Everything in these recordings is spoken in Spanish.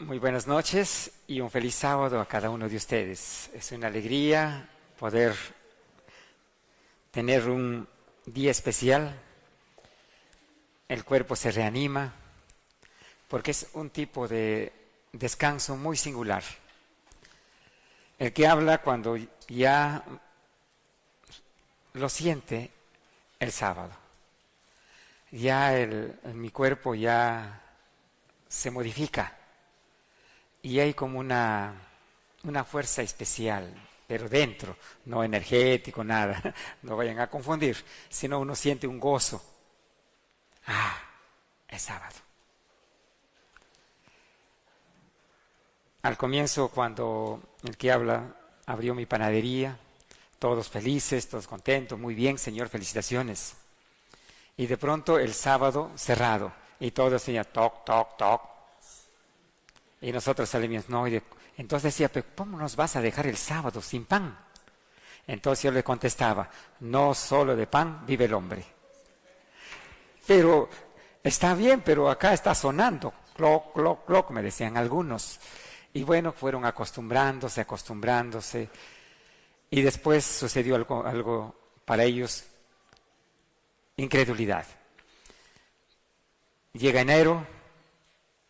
Muy buenas noches y un feliz sábado a cada uno de ustedes. Es una alegría poder tener un día especial. El cuerpo se reanima porque es un tipo de descanso muy singular. El que habla cuando ya lo siente el sábado. Ya mi cuerpo ya se modifica. Y hay como una fuerza especial, pero dentro, no energético, nada, no vayan a confundir, sino uno siente un gozo. Es sábado. Al comienzo, cuando el que habla abrió mi panadería, todos felices, todos contentos, muy bien, Señor, felicitaciones. Y de pronto el sábado cerrado, y todo decía toc, toc, toc. Y nosotros salimos, no, entonces decía, pero ¿cómo nos vas a dejar el sábado sin pan? Entonces yo le contestaba, no solo de pan vive el hombre. Pero está bien, pero acá está sonando, cloc, cloc, cloc, me decían algunos. Y bueno, fueron acostumbrándose. Y después sucedió algo para ellos, incredulidad. Llega enero,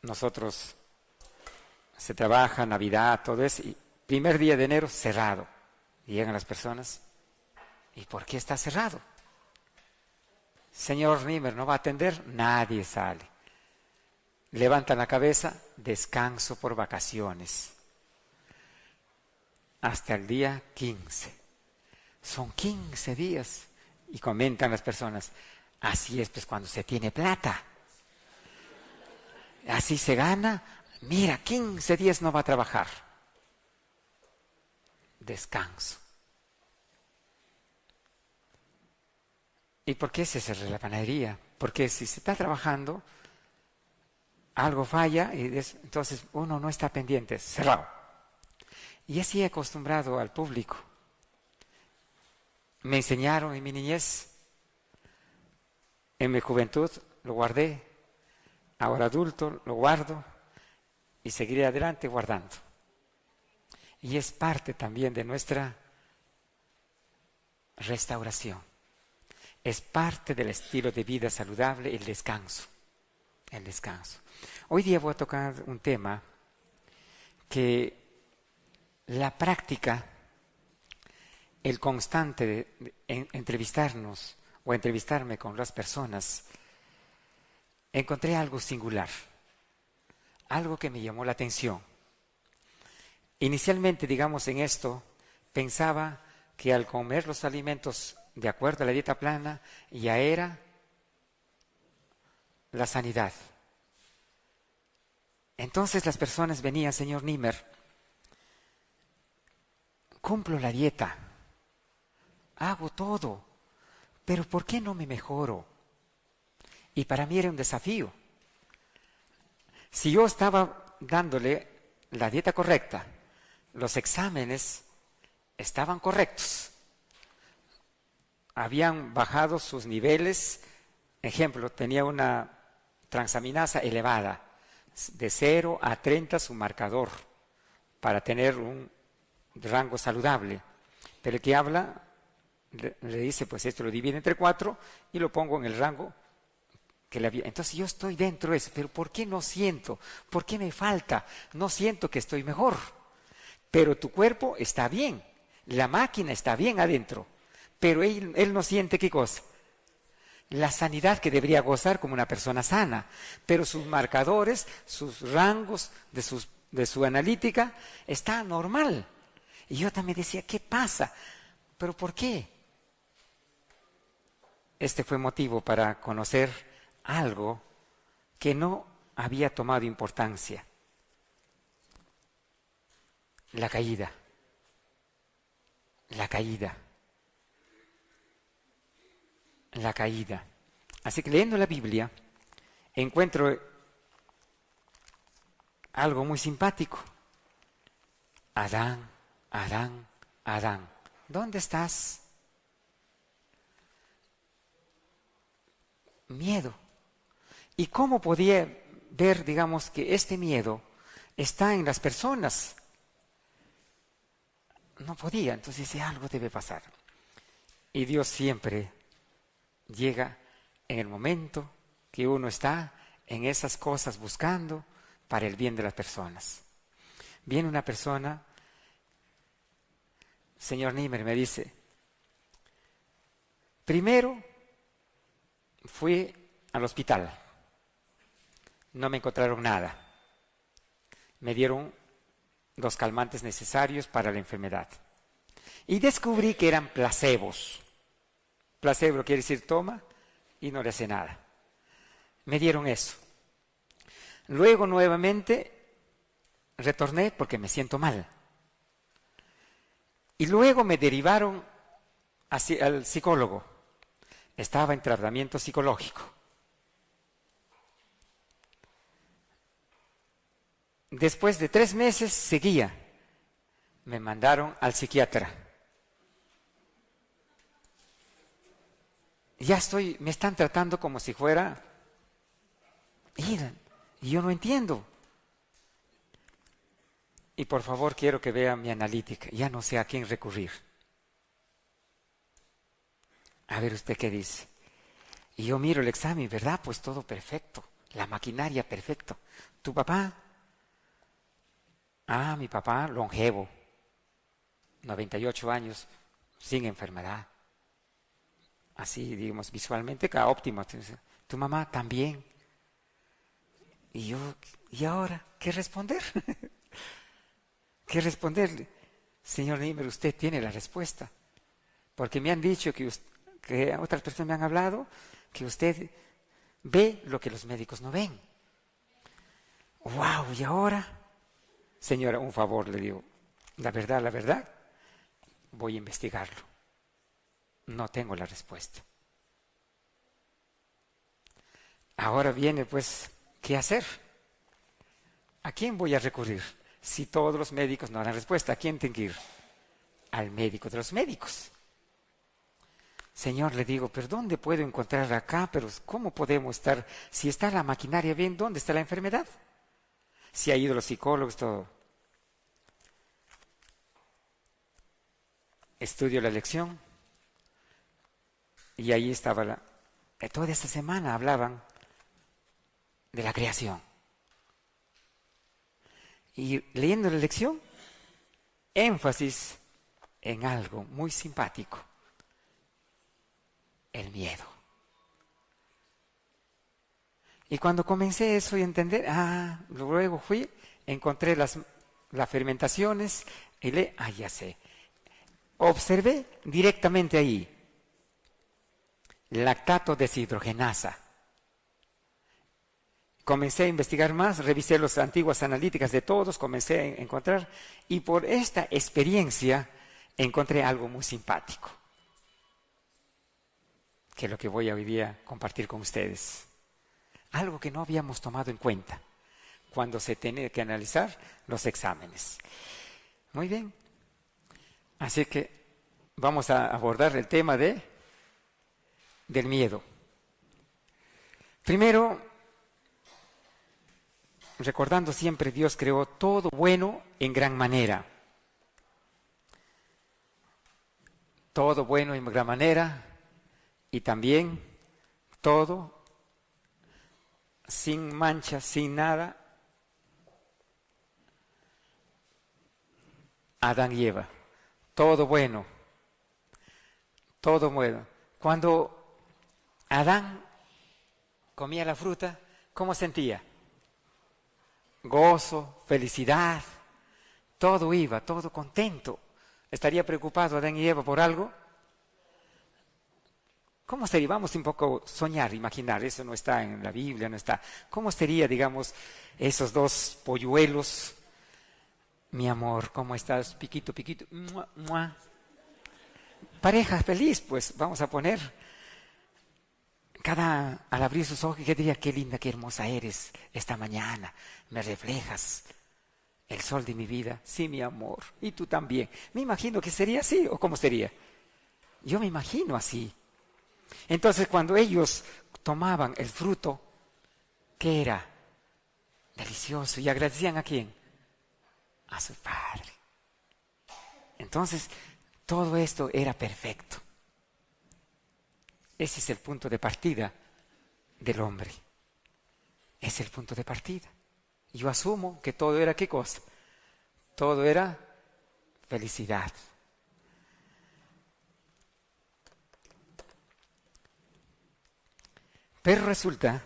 nosotros se trabaja, Navidad, todo eso, y primer día de enero cerrado. Y llegan las personas, ¿y por qué está cerrado? Señor Niemer, ¿no va a atender? Nadie sale. Levantan la cabeza, descanso por vacaciones. Hasta el día 15. Son 15 días. Y comentan las personas, así es pues cuando se tiene plata. Así se gana. Mira, 15 días no va a trabajar. Descanso. ¿Y por qué se cerró la panadería? Porque si se está trabajando, algo falla y entonces uno no está pendiente, cerrado. Y así he acostumbrado al público. Me enseñaron en mi niñez, en mi juventud lo guardé, ahora adulto lo guardo. Y seguiré adelante guardando. Y es parte también de nuestra restauración. Es parte del estilo de vida saludable el descanso. El descanso. Hoy día voy a tocar un tema que la práctica, el constante de entrevistarnos o entrevistarme con las personas, encontré algo singular. Algo que me llamó la atención. Inicialmente, digamos, en esto, pensaba que al comer los alimentos de acuerdo a la dieta plana, ya era la sanidad. Entonces las personas venían, señor Niemer, cumplo la dieta, hago todo, pero ¿por qué no me mejoro? Y para mí era un desafío. Si yo estaba dándole la dieta correcta, los exámenes estaban correctos, habían bajado sus niveles, ejemplo, tenía una transaminasa elevada, de 0 a 30 su marcador, para tener un rango saludable. Pero el que habla le dice, pues esto lo divide entre 4 y lo pongo en el rango que le había. Entonces yo estoy dentro de eso, pero ¿por qué no siento? ¿Por qué me falta? No siento que estoy mejor. Pero tu cuerpo está bien, la máquina está bien adentro, pero él no siente ¿qué cosa? La sanidad que debería gozar como una persona sana, pero sus marcadores, sus rangos de su analítica está normal. Y yo también decía, ¿qué pasa? ¿Pero por qué? Este fue motivo para conocer algo que no había tomado importancia. La caída. La caída. La caída. Así que leyendo la Biblia encuentro algo muy simpático. Adán, Adán, Adán, ¿dónde estás? Miedo. ¿Y cómo podía ver, digamos, que este miedo está en las personas. No podía, entonces dice, algo debe pasar. Y Dios siempre llega en el momento que uno está en esas cosas buscando para el bien de las personas. Viene una persona, señor Niemer, me dice, primero fui al hospital, no me encontraron nada, me dieron los calmantes necesarios para la enfermedad y descubrí que eran placebos. Placebo quiere decir toma y no le hace nada. Me dieron eso. Luego nuevamente retorné porque me siento mal. Y luego me derivaron al psicólogo. Estaba en tratamiento psicológico. Después de 3 meses seguía. Me mandaron al psiquiatra. Ya me están tratando como si fuera... Y yo no entiendo. Y por favor quiero que vea mi analítica. Ya no sé a quién recurrir. A ver usted qué dice. Y yo miro el examen, ¿verdad? Pues todo perfecto. La maquinaria perfecto. ¿Tu papá? Ah, mi papá longevo. 98 años, sin enfermedad. Así, digamos, visualmente óptimo. Tu mamá también. Y yo, ¿y ahora qué responder? ¿Qué responderle? Señor Niemer, usted tiene la respuesta. Porque me han dicho que otras personas me han hablado que usted ve lo que los médicos no ven. ¡Wow! ¿Y ahora? Señora, un favor le digo. La verdad, voy a investigarlo. No tengo la respuesta. Ahora viene, pues, ¿qué hacer? ¿A quién voy a recurrir? Si todos los médicos no dan respuesta, ¿a quién tengo que ir? Al médico de los médicos. Señor, le digo, ¿pero dónde puedo encontrar acá? Pero ¿cómo podemos estar? Si está la maquinaria bien, ¿dónde está la enfermedad? Si ha ido los psicólogos, todo. Estudio la lección. Y ahí estaba toda esta semana hablaban de la creación. Y leyendo la lección, énfasis en algo muy simpático. El miedo. Y cuando comencé eso y entender, luego encontré las fermentaciones y ya sé. Observé directamente ahí. Lactato deshidrogenasa. Comencé a investigar más, revisé las antiguas analíticas de todos, comencé a encontrar, y por esta experiencia encontré algo muy simpático, que es lo que voy a hoy día compartir con ustedes. Algo que no habíamos tomado en cuenta cuando se tenía que analizar los exámenes. Muy bien. Así que vamos a abordar el tema del miedo. Primero, recordando siempre, Dios creó todo bueno en gran manera. Todo bueno en gran manera y también todo sin mancha, sin nada. Adán y Eva. Todo bueno. Todo bueno. Cuando Adán comía la fruta, ¿cómo sentía? Gozo, felicidad, todo iba, todo contento. ¿Estaría preocupado Adán y Eva por algo? ¿Cómo sería? Vamos un poco a soñar, imaginar, eso no está en la Biblia, no está. ¿Cómo sería, digamos, esos dos polluelos? Mi amor, ¿cómo estás? Piquito, piquito. ¡Mua, mua! Pareja feliz, pues vamos a poner. Al abrir sus ojos, que diría, qué linda, qué hermosa eres esta mañana, me reflejas el sol de mi vida. Sí, mi amor, y tú también. Me imagino que sería así, ¿o cómo sería? Yo me imagino así. Entonces, cuando ellos tomaban el fruto, ¿qué era? Delicioso. ¿Y agradecían a quién? a su Padre. Entonces, todo esto era perfecto. Ese es el punto de partida del hombre. Es el punto de partida. Yo asumo que todo era, ¿qué cosa? Todo era felicidad. Pero resulta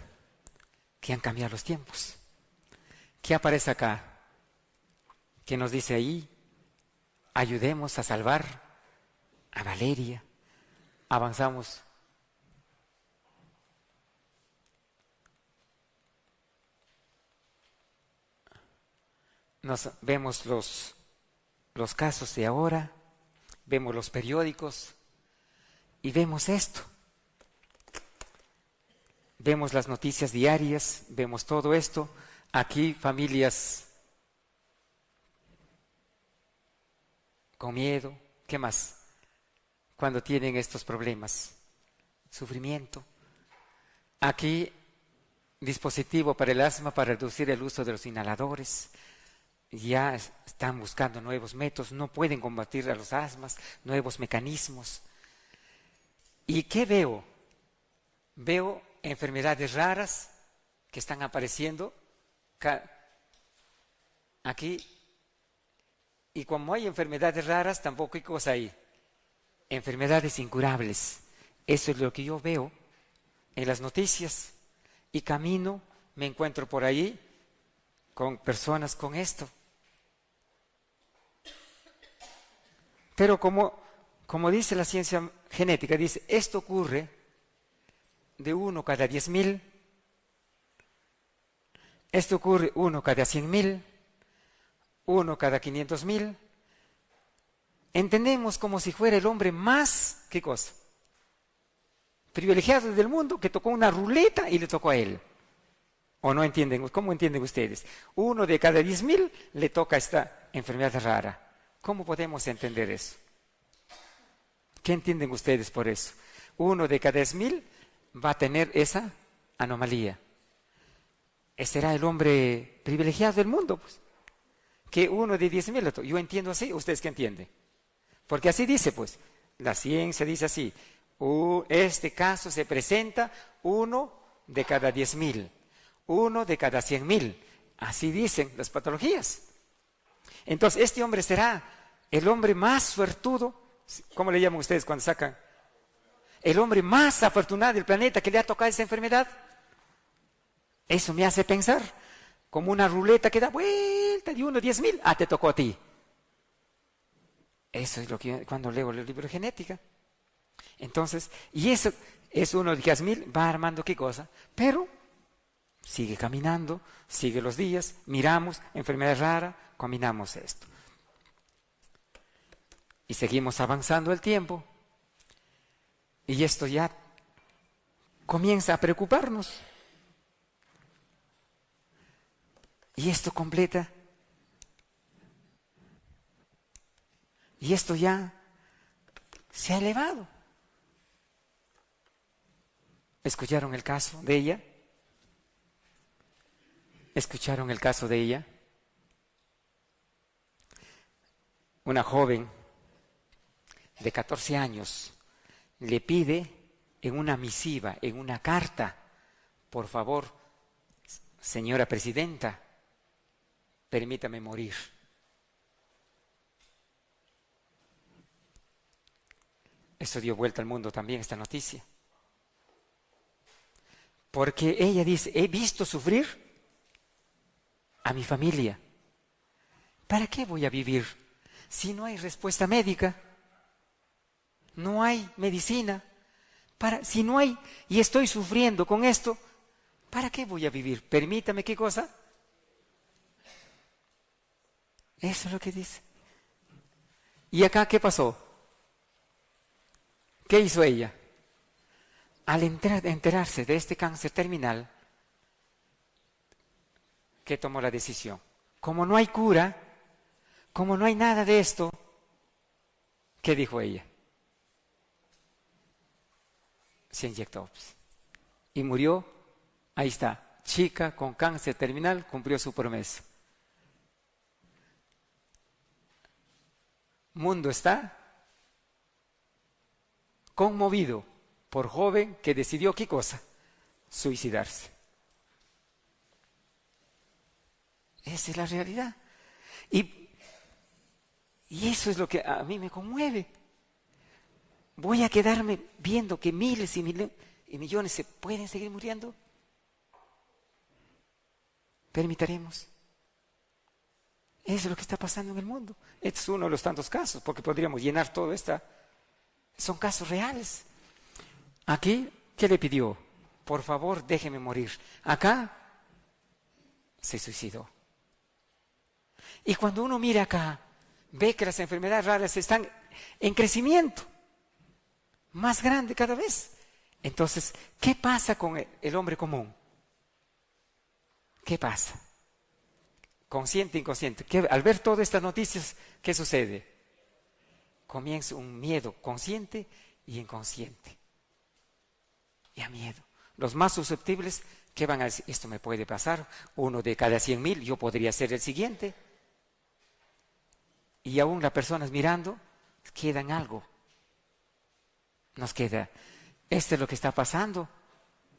que han cambiado los tiempos. ¿Qué aparece acá? ¿Qué nos dice ahí? Ayudemos a salvar a Valeria. Avanzamos. Vemos los casos de ahora, vemos los periódicos y vemos esto. Vemos las noticias diarias, vemos todo esto. Aquí familias con miedo. ¿Qué más? Cuando tienen estos problemas. Sufrimiento. Aquí dispositivo para el asma para reducir el uso de los inhaladores. Ya están buscando nuevos métodos, no pueden combatir a los asmas, nuevos mecanismos. ¿Y qué veo? Veo enfermedades raras que están apareciendo aquí. Y como hay enfermedades raras, tampoco hay cosa ahí. Enfermedades incurables. Eso es lo que yo veo en las noticias. Y camino, me encuentro por ahí con personas con esto. Pero como dice la ciencia genética, dice, esto ocurre de 1 cada 10.000, esto ocurre 1 cada 100.000, 1 cada 500.000. Entendemos como si fuera el hombre más, ¿qué cosa? Privilegiado del mundo, que tocó una ruleta y le tocó a él. ¿O no entienden? ¿Cómo entienden ustedes? 1 de cada 10.000 le toca esta enfermedad rara. ¿Cómo podemos entender eso? ¿Qué entienden ustedes por eso? 1 de cada 10.000 va a tener esa anomalía. Ese será el hombre privilegiado del mundo, pues. Que 1 de 10.000, yo entiendo así, ¿ustedes qué entienden? Porque así dice, pues, la ciencia dice así, este caso se presenta 1 de cada 10.000, 1 de cada 100.000, así dicen las patologías. Entonces, este hombre será el hombre más suertudo, ¿cómo le llaman ustedes cuando sacan? El hombre más afortunado del planeta que le ha tocado esa enfermedad. Eso me hace pensar, como una ruleta que da vuelta de 1 a 10.000, te tocó a ti. Eso es lo que cuando leo el libro de genética. Entonces, y eso es 1 de 10.000, va armando qué cosa, pero sigue caminando, sigue los días, miramos, enfermedad rara, combinamos esto. Y seguimos avanzando el tiempo. Y esto ya comienza a preocuparnos. Y esto completa. Y esto ya se ha elevado. ¿Escucharon el caso de ella? ¿Escucharon el caso de ella? Una joven de 14 años le pide en una misiva, en una carta, por favor, señora presidenta, permítame morir. Eso dio vuelta al mundo también, esta noticia. Porque ella dice, he visto sufrir a mi familia. ¿Para qué voy a vivir si no hay respuesta médica? No hay medicina. Si no hay, y estoy sufriendo con esto, ¿para qué voy a vivir? Permítame, ¿qué cosa? Eso es lo que dice. ¿Y acá qué pasó? ¿Qué hizo ella? Al enterarse de este cáncer terminal, ¿qué tomó la decisión? Como no hay cura, como no hay nada de esto, ¿qué dijo ella? Se inyectó. Y murió, ahí está, chica con cáncer terminal, cumplió su promesa. mundo está conmovido por joven que decidió, ¿qué cosa? Suicidarse. Esa es la realidad. Y eso es lo que a mí me conmueve. ¿Voy a quedarme viendo que miles y millones se pueden seguir muriendo? ¿Permitiremos? Eso es lo que está pasando en el mundo. Este es uno de los tantos casos, porque podríamos llenar todo esto. Son casos reales. Aquí, ¿qué le pidió? Por favor, déjeme morir. Acá, se suicidó. Y cuando uno mira acá, ve que las enfermedades raras están en crecimiento, más grande cada vez. Entonces, ¿qué pasa con el hombre común? ¿Qué pasa? Consciente, inconsciente. Al ver todas estas noticias, ¿qué sucede? Comienza un miedo consciente y inconsciente. Y a miedo. Los más susceptibles, ¿qué van a decir? Esto me puede pasar. Uno de cada 100,000, yo podría ser el siguiente. Y aún las personas mirando, quedan algo. Nos queda, esto es lo que está pasando.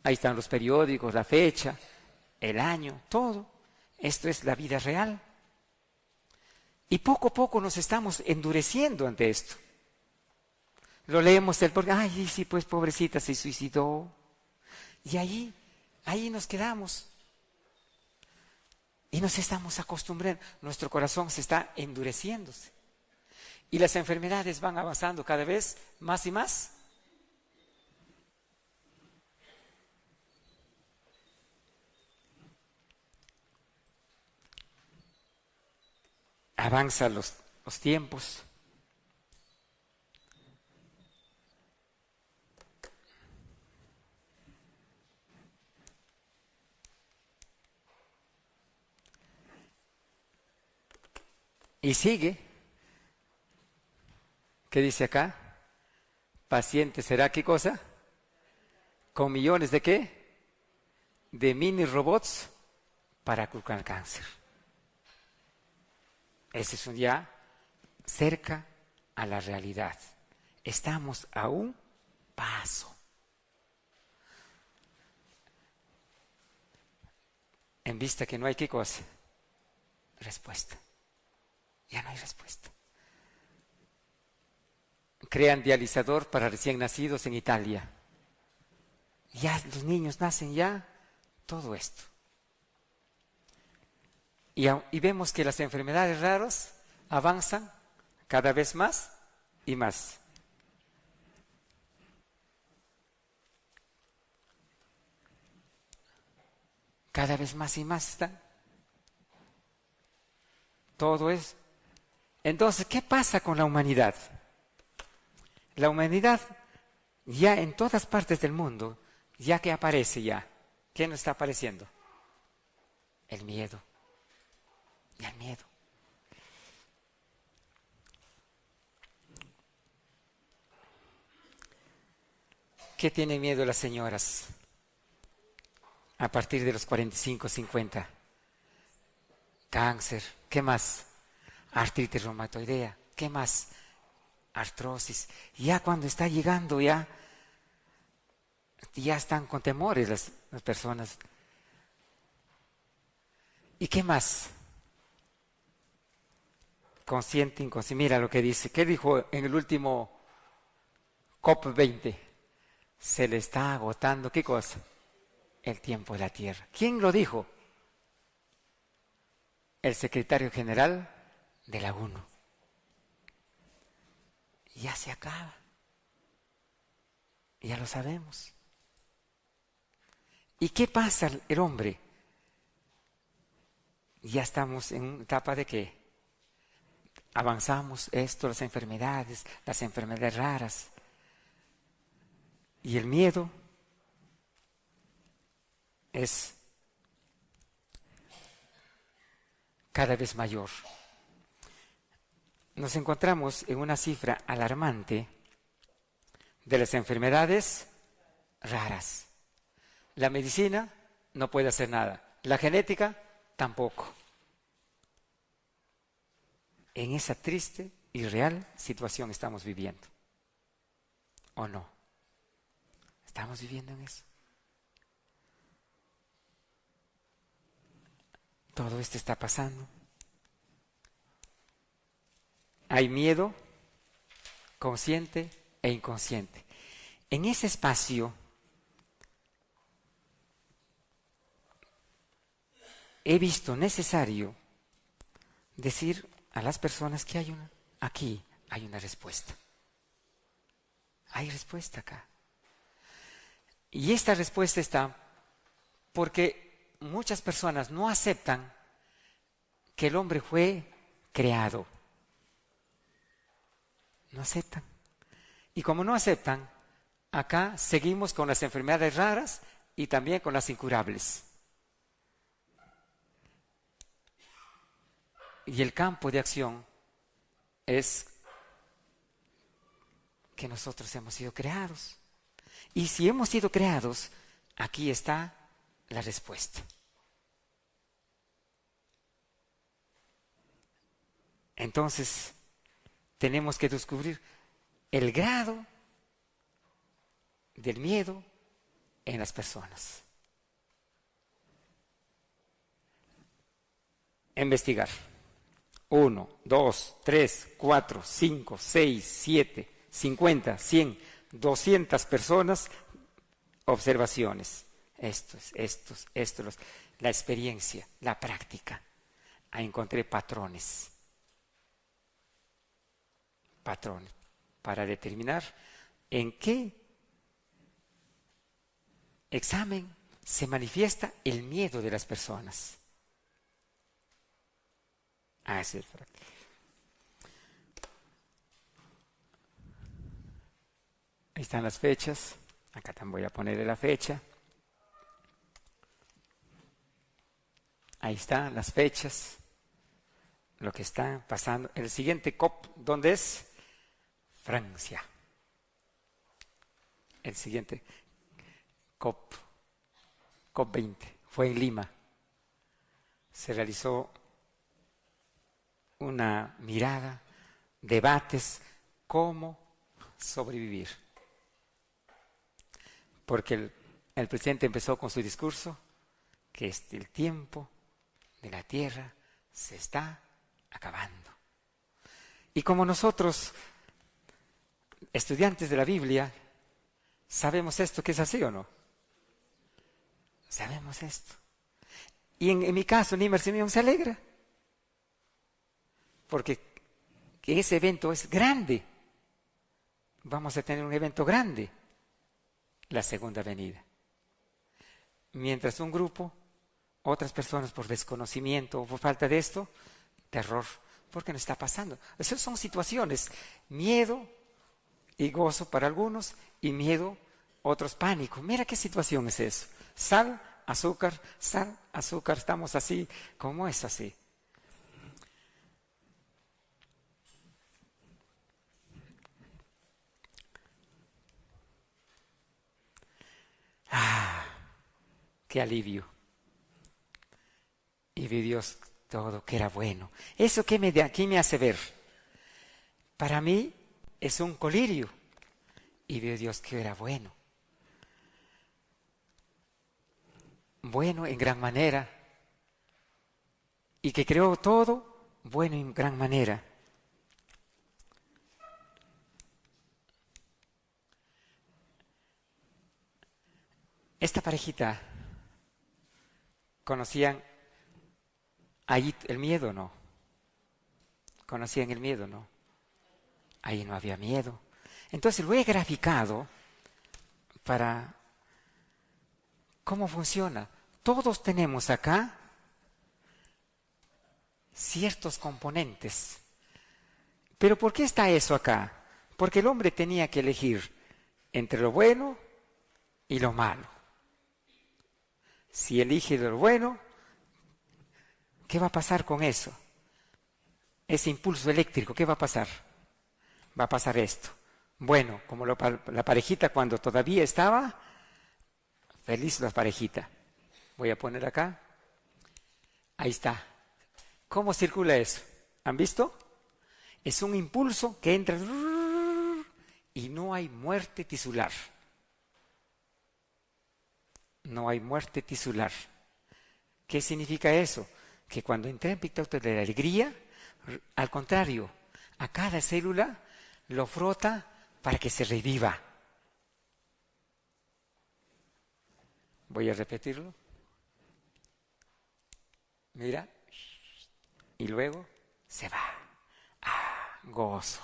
Ahí están los periódicos, la fecha, el año, todo. Esto es la vida real. Y poco a poco nos estamos endureciendo ante esto. Lo leemos porque, ay, sí, pues pobrecita se suicidó. Y ahí nos quedamos. Y nos estamos acostumbrando. Nuestro corazón se está endureciéndose. Y las enfermedades van avanzando cada vez más y más. Avanzan los tiempos. Y sigue. ¿Qué dice acá? Paciente será, ¿qué cosa? Con millones de ¿qué? De mini robots para curar el cáncer. Ese es un ya cerca a la realidad. Estamos a un paso. En vista que no hay ¿qué cosa? Respuesta. Ya no hay respuesta. Crean dializador para recién nacidos en Italia. Ya los niños nacen ya, todo esto. Y vemos que las enfermedades raras avanzan cada vez más y más. Cada vez más y más están. Todo es. Entonces, ¿qué pasa con la humanidad? La humanidad ya en todas partes del mundo, ya que aparece ya, ¿qué nos está apareciendo? El miedo. Y el miedo. ¿Qué tienen miedo las señoras a partir de los 45, 50? Cáncer. ¿Qué más? Artritis reumatoidea. ¿Qué más? Artrosis. Ya cuando está llegando ya están con temores las personas. ¿Y qué más? Consciente, inconsciente. Mira lo que dice. ¿Qué dijo en el último COP20? Se le está agotando, ¿qué cosa? El tiempo de la Tierra. ¿Quién lo dijo? El secretario general de la ONU. Ya se acaba. Ya lo sabemos. ¿Y qué pasa el hombre? Ya estamos en una etapa de que avanzamos las enfermedades raras. Y el miedo es cada vez mayor. Nos encontramos en una cifra alarmante de las enfermedades raras. La medicina no puede hacer nada. La genética tampoco. En esa triste y real situación estamos viviendo. ¿O no? ¿Estamos viviendo en eso? Todo esto está pasando. Hay miedo consciente e inconsciente. En ese espacio he visto necesario decir a las personas que aquí hay una respuesta. Hay respuesta acá. Y esta respuesta está porque muchas personas no aceptan que el hombre fue creado. No aceptan. Y como no aceptan, acá seguimos con las enfermedades raras y también con las incurables. Y el campo de acción es que nosotros hemos sido creados. Y si hemos sido creados, aquí está la respuesta. Entonces, tenemos que descubrir el grado del miedo en las personas. Investigar. 1, 2, 3, 4, 5, 6, 7, 50, 100, 200 personas, observaciones. La experiencia, la práctica. Ahí encontré patrones. Patrones para determinar en qué examen se manifiesta el miedo de las personas. Ese es el Ahí están las fechas. Acá también voy a ponerle la fecha. Ahí están las fechas. Lo que está pasando. El siguiente COP, ¿dónde es? Francia. El siguiente COP20 fue en Lima. Se realizó una mirada, debates, cómo sobrevivir. Porque el presidente empezó con su discurso, que el tiempo de la tierra se está acabando. Y como nosotros, estudiantes de la Biblia, ¿sabemos esto que es así o no? Sabemos esto. Y en mi caso, Nimer Simeón se alegra. Porque ese evento es grande. Vamos a tener un evento grande. La segunda venida. Mientras un grupo, otras personas por desconocimiento o por falta de esto, terror. ¿Por qué no está pasando? Esas son situaciones. Miedo y gozo para algunos y miedo, otros pánico. Mira qué situación es eso. Sal, azúcar, estamos así. ¿Cómo es así? Qué alivio. Y vi Dios todo que era bueno. ¿Eso qué me hace ver? Para mí es un colirio. Y vio Dios que era bueno. Bueno en gran manera. Y que creó todo bueno en gran manera. Esta parejita, ¿conocían ahí el miedo o no? ¿Conocían el miedo o no? Ahí no había miedo. Entonces lo he graficado para cómo funciona. Todos tenemos acá ciertos componentes. ¿Pero por qué está eso acá? Porque el hombre tenía que elegir entre lo bueno y lo malo. Si elige lo bueno, ¿qué va a pasar con eso? Ese impulso eléctrico, ¿qué va a pasar? Va a pasar esto. Bueno, como la parejita cuando todavía estaba feliz la parejita. Voy a poner acá. Ahí está. ¿Cómo circula eso? ¿Han visto? Es un impulso que entra y no hay muerte tisular. No hay muerte tisular. ¿Qué significa eso? Que cuando entra en pictóptero de la alegría, al contrario, a cada célula lo frota para que se reviva. Voy a repetirlo. Mira. Y luego se va. Ah, gozo.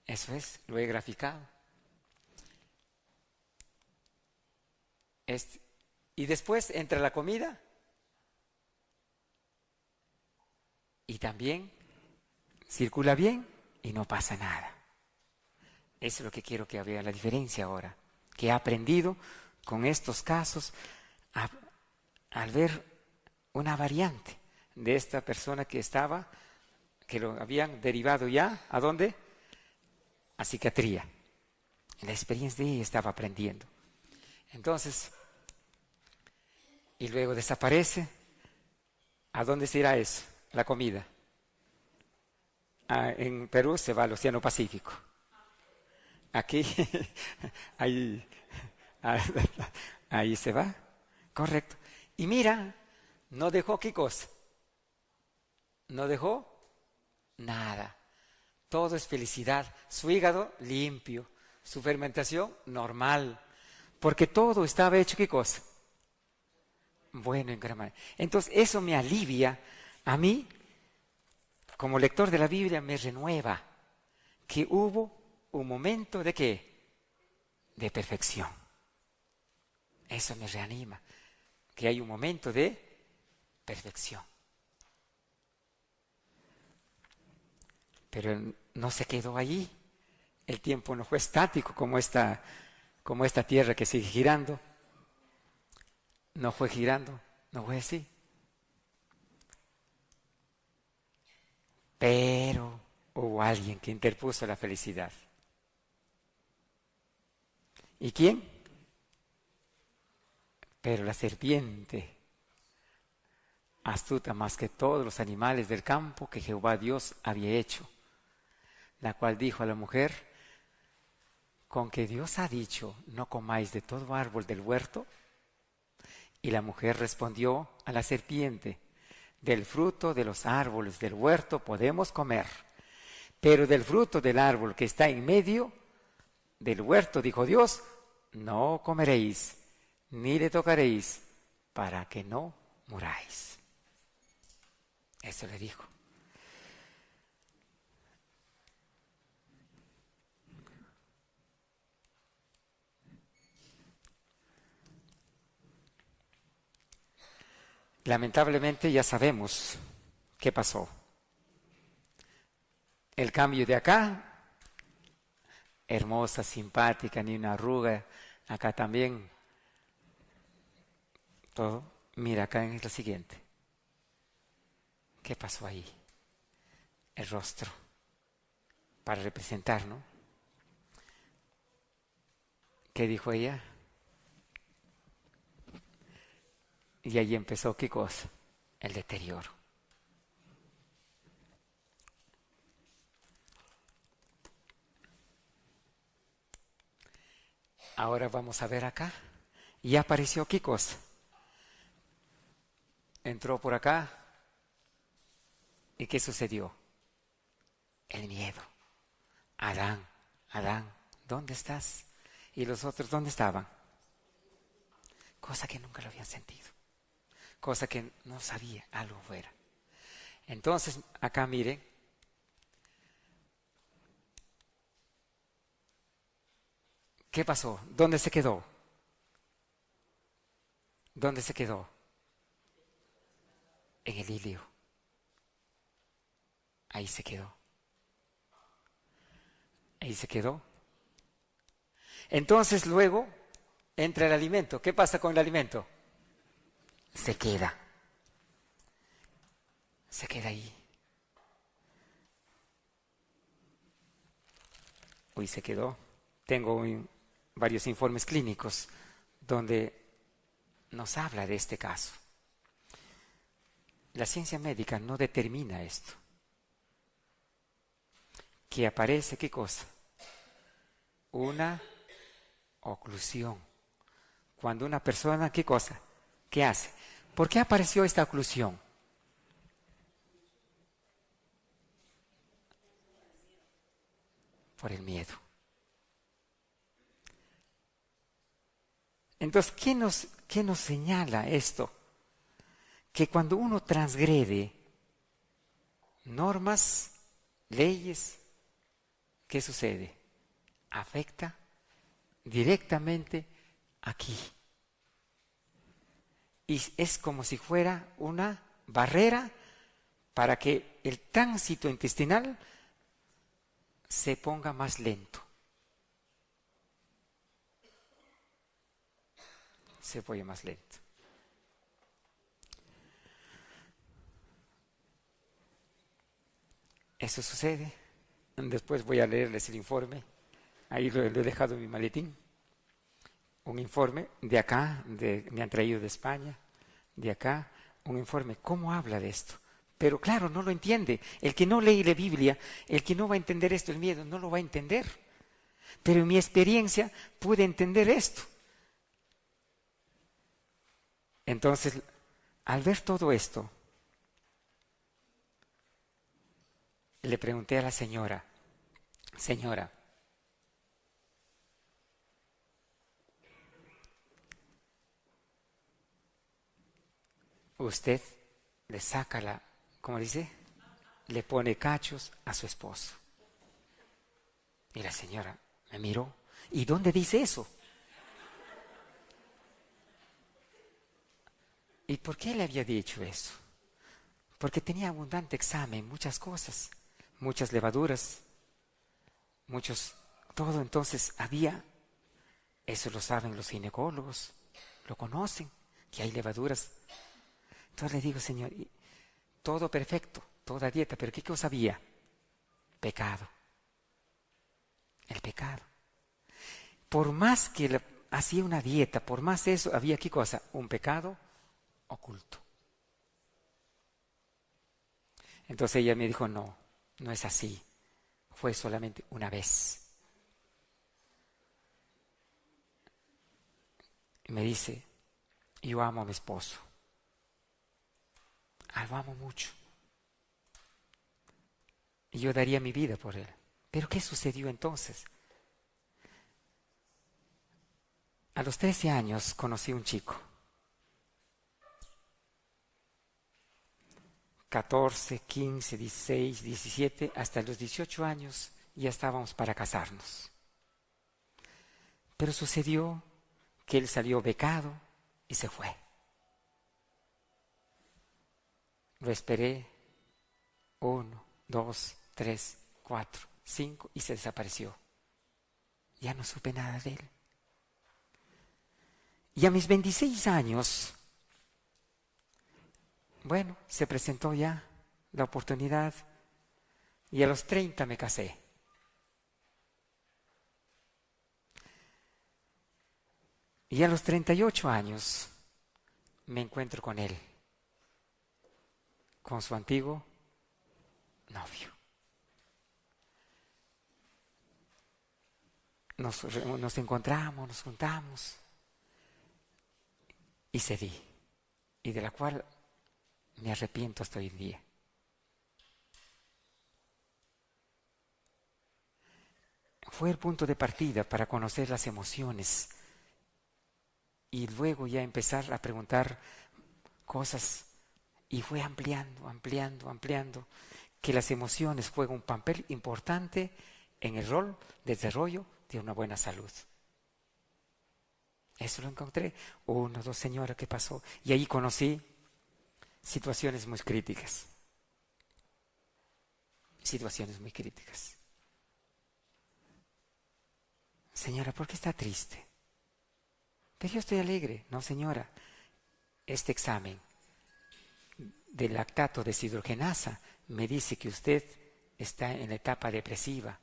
Eso es, lo he graficado. Y después entra la comida y también circula bien y no pasa nada. Eso es lo que quiero que vea la diferencia ahora, que he aprendido con estos casos al ver una variante de esta persona que lo habían derivado ya, ¿a dónde? A psiquiatría. En la experiencia de ella estaba aprendiendo. Entonces, y luego desaparece. ¿A dónde se irá eso? La comida. En Perú se va al Océano Pacífico. Aquí, ahí se va. Correcto. Y mira, no dejó qué cosa. No dejó nada. Todo es felicidad. Su hígado limpio. Su fermentación normal. Porque todo estaba hecho qué cosa. Bueno, en gran manera. Entonces, eso me alivia a mí, como lector de la Biblia, me renueva que hubo un momento de ¿qué? De perfección. Eso me reanima, que hay un momento de perfección. Pero no se quedó allí. El tiempo no fue estático como esta tierra que sigue girando. No fue girando, no fue así. Pero hubo alguien que interpuso la felicidad. ¿Y quién? Pero la serpiente, astuta más que todos los animales del campo que Jehová Dios había hecho, la cual dijo a la mujer: con que Dios ha dicho, no comáis de todo árbol del huerto. Y la mujer respondió a la serpiente: del fruto de los árboles del huerto podemos comer, pero del fruto del árbol que está en medio del huerto, dijo Dios, no comeréis, ni le tocaréis, para que no muráis. Eso le dijo. Lamentablemente ya sabemos qué pasó. El cambio de acá, hermosa, simpática, ni una arruga, acá también, todo. Mira, acá es lo siguiente. ¿Qué pasó ahí? El rostro, para representar, ¿no? ¿Qué dijo ella? Y ahí empezó, ¿qué cosa? El deterioro. Ahora vamos a ver acá. Y apareció, ¿qué cosa? Entró por acá. ¿Y qué sucedió? El miedo. Adán, Adán, ¿dónde estás? ¿Y los otros dónde estaban? Cosa que nunca lo habían sentido. Cosa que no sabía, algo fuera. Entonces, acá miren. ¿Qué pasó? ¿Dónde se quedó? ¿Dónde se quedó? En el ilio. Ahí se quedó. Ahí se quedó. Entonces luego entra el alimento. ¿Qué pasa con el alimento? Se queda. Se queda ahí. Uy, se quedó. Tengo varios informes clínicos donde nos habla de este caso. La ciencia médica no determina esto. que aparece, ¿qué cosa? Una oclusión. Cuando una persona, ¿qué cosa? ¿Qué hace? ¿Por qué apareció esta oclusión? Por el miedo. Entonces, ¿qué nos señala esto? Que cuando uno transgrede normas, leyes, ¿qué sucede? Afecta directamente aquí. Y es como si fuera una barrera para que el tránsito intestinal se ponga más lento. Se pone más lento. Eso sucede. Después voy a leerles el informe. Ahí lo he dejado en mi maletín. Un informe de acá, me han traído de España, de acá, un informe. ¿Cómo habla de esto? Pero claro, no lo entiende. El que no lee la Biblia, el que no va a entender esto, el miedo, no lo va a entender. Pero en mi experiencia pude entender esto. Entonces, al ver todo esto, le pregunté a la señora, señora, usted le saca ¿cómo dice? Le pone cachos a su esposo. Y la señora me miró. ¿Y dónde dice eso? ¿Y por qué le había dicho eso? Porque tenía abundante examen, muchas cosas, muchas levaduras, todo. Entonces había, eso lo saben los ginecólogos, lo conocen, que hay levaduras. Entonces le digo, Señor, todo perfecto, toda dieta, pero ¿qué cosa había? Pecado. El pecado. Por más que hacía una dieta, por más eso, había ¿qué cosa? Un pecado oculto. Entonces ella me dijo, no, no es así. Fue solamente una vez. Y me dice, yo amo a mi esposo. Lo amo mucho. Y yo daría mi vida por él. Pero ¿qué sucedió entonces? A los 13 años conocí a un chico. 14, 15, 16, 17, hasta los 18 años ya estábamos para casarnos. Pero sucedió que él salió becado y se fue. Lo esperé 1, 2, 3, 4, 5 y se desapareció. Ya no supe nada de él. Y a mis 26 años, bueno, se presentó ya la oportunidad y a los 30 me casé. Y a los 38 años me encuentro con él, con su antiguo novio. Nos encontramos, nos juntamos y cedí, y de la cual me arrepiento hasta hoy en día. Fue el punto de partida para conocer las emociones y luego ya empezar a preguntar cosas, y fue ampliando, que las emociones juegan un papel importante en el rol de desarrollo de una buena salud. Eso lo encontré. 1, 2, señora, ¿qué pasó? Y ahí conocí situaciones muy críticas. Situaciones muy críticas. Señora, ¿por qué está triste? Pero yo estoy alegre. No, señora, este examen de lactato deshidrogenasa me dice que usted está en la etapa depresiva.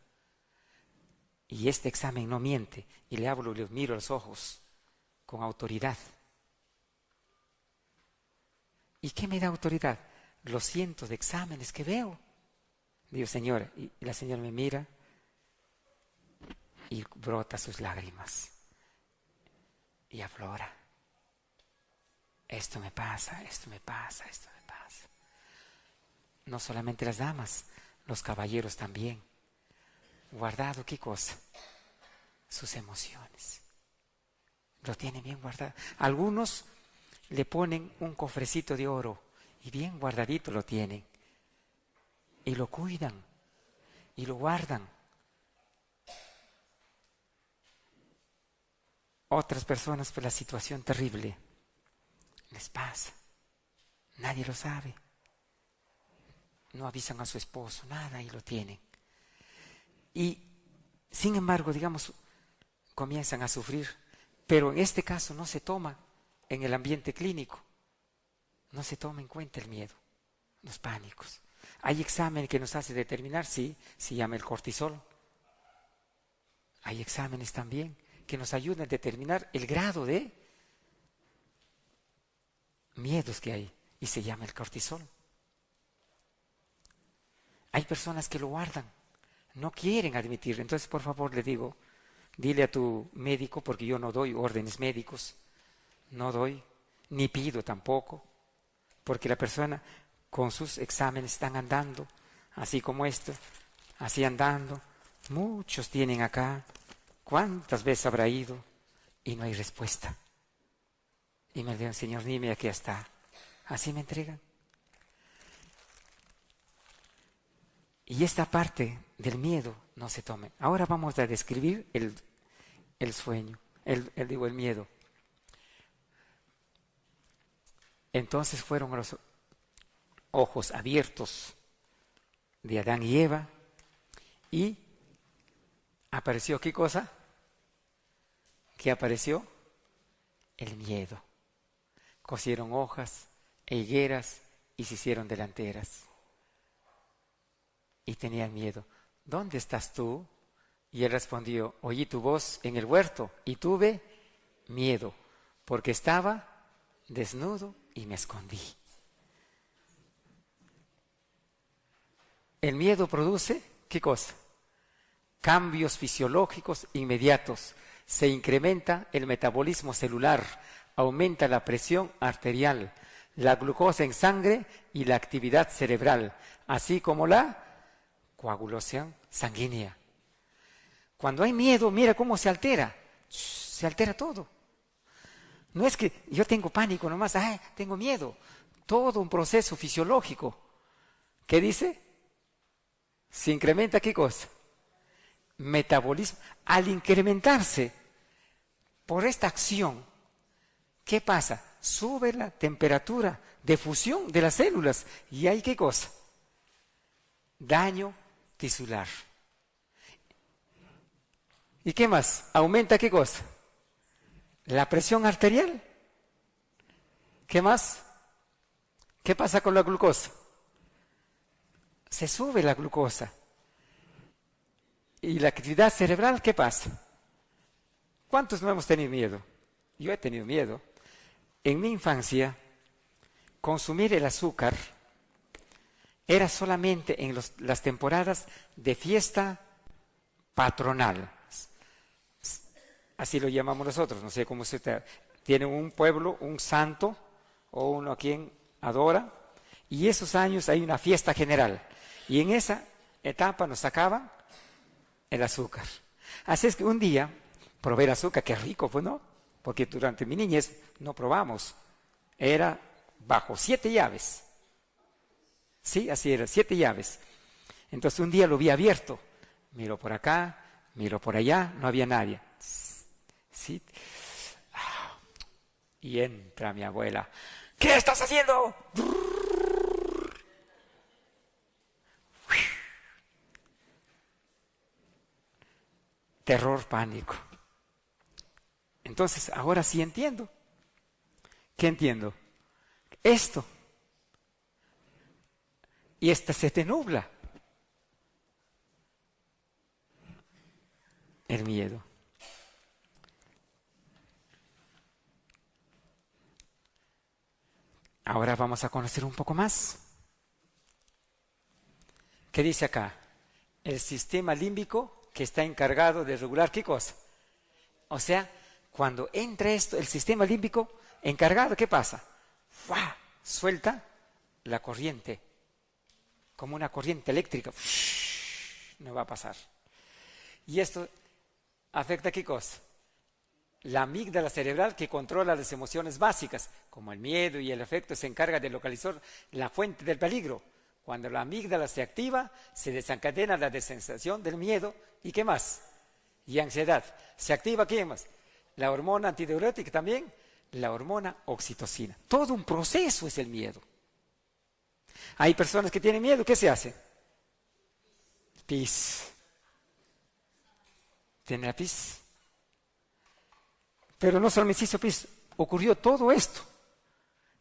Y este examen no miente. Y le hablo, le miro a los ojos con autoridad. ¿Y qué me da autoridad? Los cientos de exámenes que veo. Digo, señora, y la señora me mira y brota sus lágrimas y aflora. Esto me pasa, esto me pasa, esto me pasa. No solamente las damas, los caballeros también. Guardado, ¿qué cosa? Sus emociones. Lo tienen bien guardado. Algunos le ponen un cofrecito de oro y bien guardadito lo tienen. Y lo cuidan y lo guardan. Otras personas, por la situación terrible, les pasa. Nadie lo sabe. No avisan a su esposo, nada, y lo tienen. Y, sin embargo, digamos, comienzan a sufrir. Pero en este caso no se toma en el ambiente clínico. No se toma en cuenta el miedo, los pánicos. Hay examen que nos hace determinar si se llama el cortisol. Hay exámenes también que nos ayudan a determinar el grado de miedos que hay y se llama el cortisol. Hay personas que lo guardan, no quieren admitir. Entonces, por favor, le digo, dile a tu médico, porque yo no doy órdenes médicos, no doy, ni pido tampoco, porque la persona con sus exámenes están andando, así como esto, así andando. Muchos tienen acá, ¿cuántas veces habrá ido? Y no hay respuesta. Y me digan, Señor, dime, aquí está. Así me entregan. Y esta parte del miedo no se tome. Ahora vamos a describir el sueño, el miedo. Entonces fueron los ojos abiertos de Adán y Eva y apareció, ¿qué cosa? ¿Qué apareció? El miedo. Cosieron hojas e higueras y se hicieron delanteras. Y tenían miedo. ¿Dónde estás tú? Y él respondió, oí tu voz en el huerto y tuve miedo, porque estaba desnudo y me escondí. El miedo produce, ¿qué cosa? Cambios fisiológicos inmediatos. Se incrementa el metabolismo celular, aumenta la presión arterial, la glucosa en sangre y la actividad cerebral, así como la coagulación sanguínea. Cuando hay miedo, mira cómo se altera. Se altera todo. No es que yo tengo pánico nomás, tengo miedo. Todo un proceso fisiológico. ¿Qué dice? Se incrementa, ¿qué cosa? Metabolismo. Al incrementarse por esta acción, ¿qué pasa? Sube la temperatura de fusión de las células. ¿Y hay qué cosa? Daño tisular. ¿Y qué más? ¿Aumenta qué cosa? La presión arterial. ¿Qué más? ¿Qué pasa con la glucosa? Se sube la glucosa. ¿Y la actividad cerebral qué pasa? ¿Cuántos no hemos tenido miedo? Yo he tenido miedo. En mi infancia, consumir el azúcar era solamente en las temporadas de fiesta patronal. Así lo llamamos nosotros, no sé cómo se tiene un pueblo, un santo o uno a quien adora, y esos años hay una fiesta general. Y en esa etapa nos sacaban el azúcar. Así es que un día probé el azúcar, qué rico, pues no, porque durante mi niñez no probamos. Era bajo 7 llaves. Sí, así era, 7 llaves. Entonces un día lo vi abierto. Miro por acá, miro por allá, no había nadie. Sí. Y entra mi abuela. ¿Qué estás haciendo? Terror, pánico. Entonces, ahora sí entiendo. ¿Qué entiendo? Esto. Y esta se te nubla. El miedo. Ahora vamos a conocer un poco más. ¿Qué dice acá? El sistema límbico que está encargado de regular ¿qué cosa? O sea, cuando entra esto, el sistema límbico encargado, ¿qué pasa? ¡Fua! Suelta la corriente, como una corriente eléctrica. No va a pasar. Y esto afecta ¿qué cosa? La amígdala cerebral que controla las emociones básicas, como el miedo y el afecto, se encarga de localizar la fuente del peligro. Cuando la amígdala se activa, se desencadena la sensación del miedo y ¿qué más? Y ansiedad. Se activa ¿qué más? La hormona antidiurética también, la hormona oxitocina. Todo un proceso es el miedo. Hay personas que tienen miedo, ¿qué se hace? Pis. ¿Tiene la pis? Pero no solamente se hizo pis, ocurrió todo esto.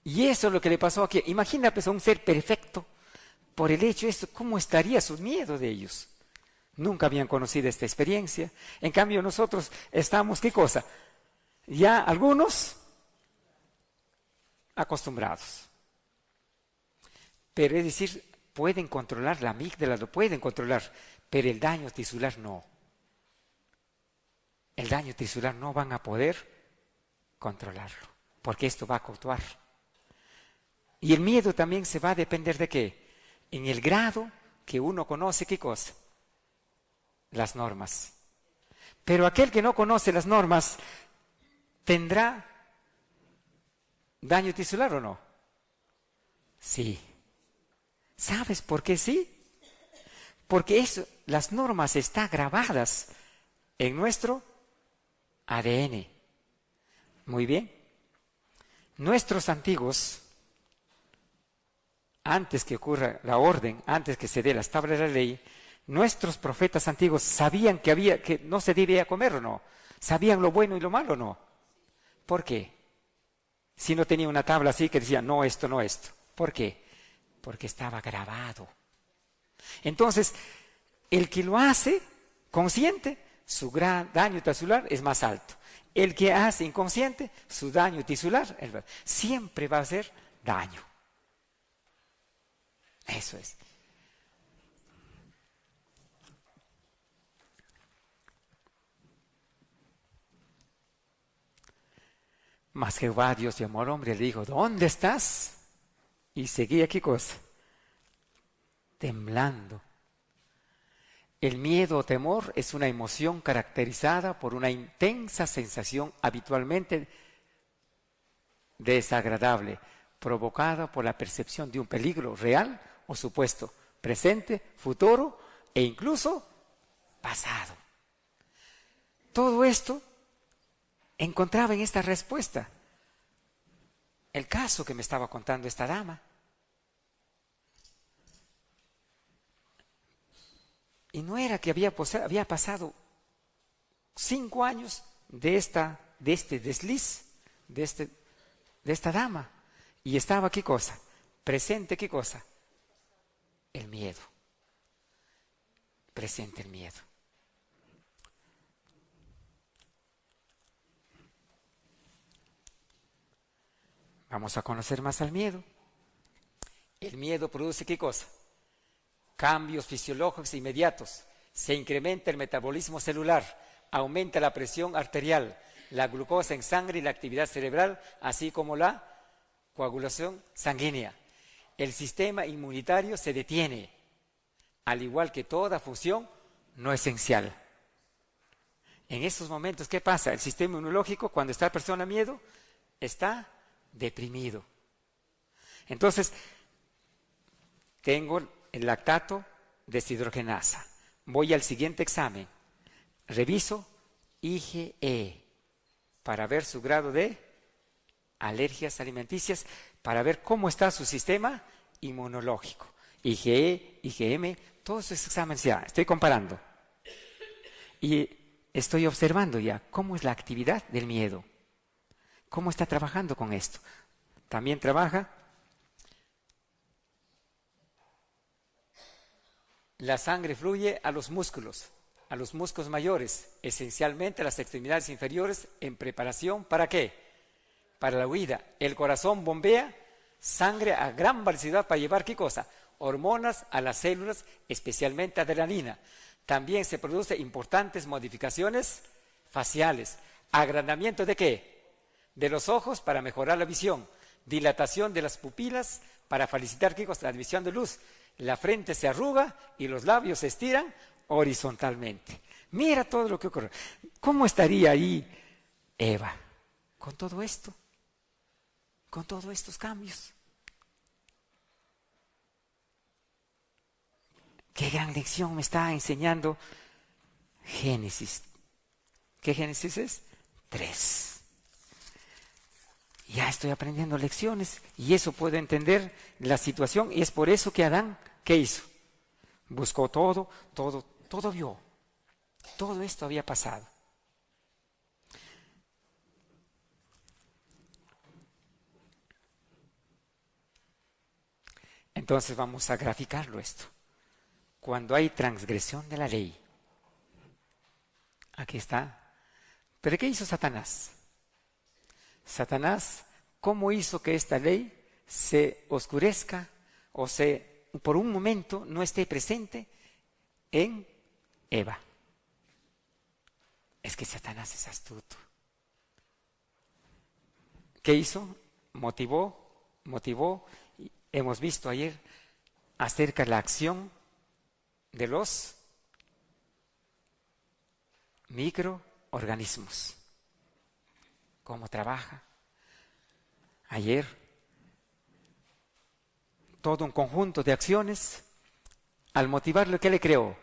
Y eso es lo que le pasó aquí. Imagina pues, a un ser perfecto, por el hecho de esto, ¿cómo estaría su miedo de ellos? Nunca habían conocido esta experiencia. En cambio nosotros estamos, ¿qué cosa? Ya algunos acostumbrados. Pero es decir, pueden controlar la amígdala, lo pueden controlar, pero el daño tisular no. El daño tisular no van a poder controlarlo, porque esto va a actuar. Y el miedo también se va a depender de qué, en el grado que uno conoce, ¿qué cosa? Las normas. Pero aquel que no conoce las normas, ¿tendrá daño tisular o no? Sí. ¿Sabes por qué sí? Porque las normas están grabadas en nuestro ADN. Muy bien. Nuestros antiguos, antes que ocurra la orden, antes que se dé las tablas de la ley, nuestros profetas antiguos sabían que no se debía comer o no. Sabían lo bueno y lo malo o no. ¿Por qué? Si no tenía una tabla así que decía, no esto, no esto. ¿Por qué? Porque estaba grabado. Entonces, el que lo hace consciente, su gran daño tisular es más alto. El que hace inconsciente, su daño tisular siempre va a hacer daño. Eso es. Mas Jehová, Dios de amor, hombre, le dijo, ¿dónde estás? Y seguía, ¿qué cosa? Temblando. El miedo o temor es una emoción caracterizada por una intensa sensación habitualmente desagradable, provocada por la percepción de un peligro real o supuesto, presente, futuro e incluso pasado. Todo esto encontraba en esta respuesta el caso que me estaba contando esta dama. Y no era que había pasado 5 años de este desliz, de esta dama. Y estaba, ¿qué cosa? Presente, ¿qué cosa? El miedo. Presente el miedo. Vamos a conocer más al miedo. El miedo produce, ¿qué cosa? Cambios fisiológicos inmediatos. Se incrementa el metabolismo celular, aumenta la presión arterial, la glucosa en sangre y la actividad cerebral, así como la coagulación sanguínea. El sistema inmunitario se detiene, al igual que toda función no esencial. En estos momentos, ¿qué pasa? El sistema inmunológico, cuando está la persona miedo, está deprimido. Entonces, tengo el lactato deshidrogenasa. Voy al siguiente examen. Reviso IgE para ver su grado de alergias alimenticias, para ver cómo está su sistema inmunológico. IgE, IgM, todos esos exámenes ya. Estoy comparando. Y estoy observando ya cómo es la actividad del miedo. ¿Cómo está trabajando con esto? También trabaja la sangre fluye a los músculos mayores, esencialmente a las extremidades inferiores, en preparación, ¿para qué? Para la huida. El corazón bombea sangre a gran velocidad para llevar, ¿qué cosa? hormonas a las células, especialmente adrenalina. También se producen importantes modificaciones faciales. ¿Agrandamiento de qué? De los ojos para mejorar la visión. Dilatación de las pupilas para facilitar ¿qué cosa? La admisión de luz. La frente se arruga y los labios se estiran horizontalmente. Mira todo lo que ocurre. ¿Cómo estaría ahí Eva con todo esto? Con todos estos cambios. Qué gran lección me está enseñando Génesis. ¿Qué Génesis es? 3. Ya estoy aprendiendo lecciones y eso puedo entender la situación, y es por eso que Adán, ¿qué hizo? Buscó todo vio. Todo esto había pasado. Entonces vamos a graficarlo esto. Cuando hay transgresión de la ley, aquí está. ¿Pero qué hizo Satanás? Satanás, ¿cómo hizo que esta ley se oscurezca o por un momento no esté presente en Eva? Es que Satanás es astuto. ¿Qué hizo? Motivó. Hemos visto ayer acerca de la acción de los microorganismos. ¿Cómo trabaja? Ayer, todo un conjunto de acciones, al motivarlo, ¿qué le creó?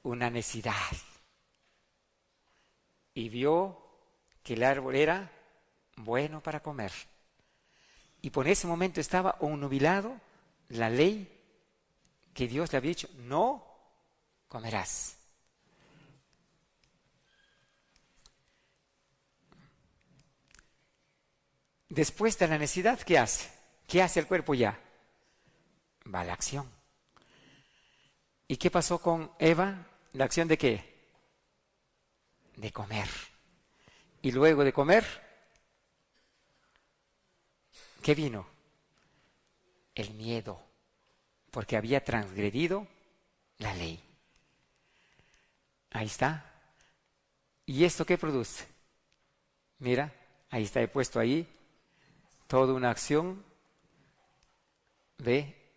Una necesidad. Y vio que el árbol era bueno para comer. Y por ese momento estaba obnubilado la ley que Dios le había dicho: no comerás. Después de la necesidad, ¿qué hace? ¿Qué hace el cuerpo ya? Va a la acción. ¿Y qué pasó con Eva? ¿La acción de qué? De comer. Y luego de comer, ¿qué vino? El miedo, porque había transgredido la ley. Ahí está. ¿Y esto qué produce? Mira, ahí está, he puesto ahí toda una acción de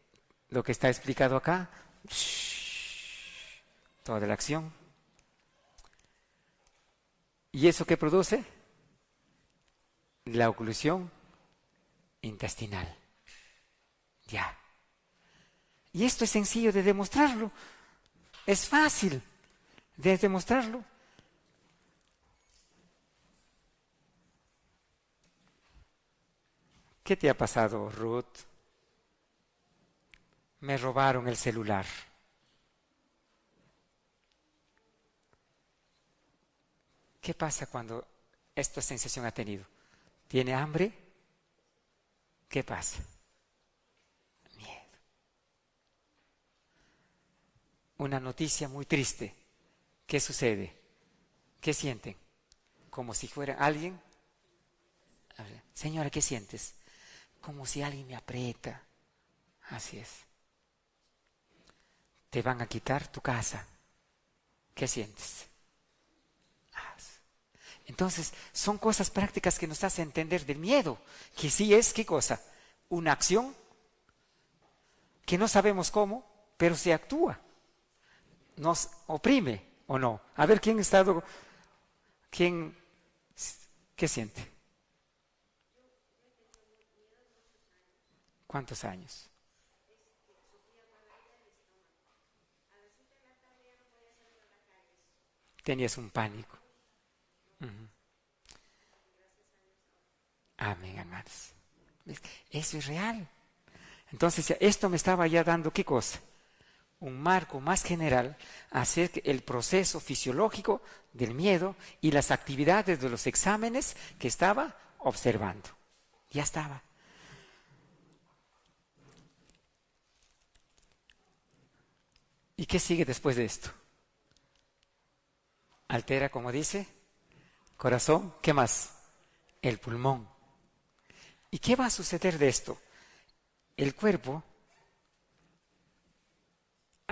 lo que está explicado acá. Toda la acción. ¿Y eso qué produce? La oclusión intestinal. Ya. Y esto es sencillo de demostrarlo. Es fácil de demostrarlo. ¿Qué te ha pasado, Ruth? Me robaron el celular. ¿Qué pasa cuando esta sensación ha tenido? ¿Tiene hambre? ¿Qué pasa? Miedo. Una noticia muy triste. ¿Qué sucede? ¿Qué sienten? Como si fuera alguien. Señora, ¿qué sientes? Como si alguien me aprieta. Así es. Te van a quitar tu casa. ¿Qué sientes? Entonces, son cosas prácticas que nos hacen entender del miedo, que sí es, ¿qué cosa? Una acción que no sabemos cómo, pero se actúa. Nos oprime, ¿o no? A ver, ¿qué siente? ¿Cuántos años? Tenías un pánico. Amén, hermanos. Eso es real. Entonces, esto me estaba ya dando, ¿qué cosa? Un marco más general acerca del proceso fisiológico del miedo y las actividades de los exámenes que estaba observando. Ya estaba. ¿Y qué sigue después de esto? Altera, como dice, corazón, ¿qué más? El pulmón. ¿Y qué va a suceder de esto? El cuerpo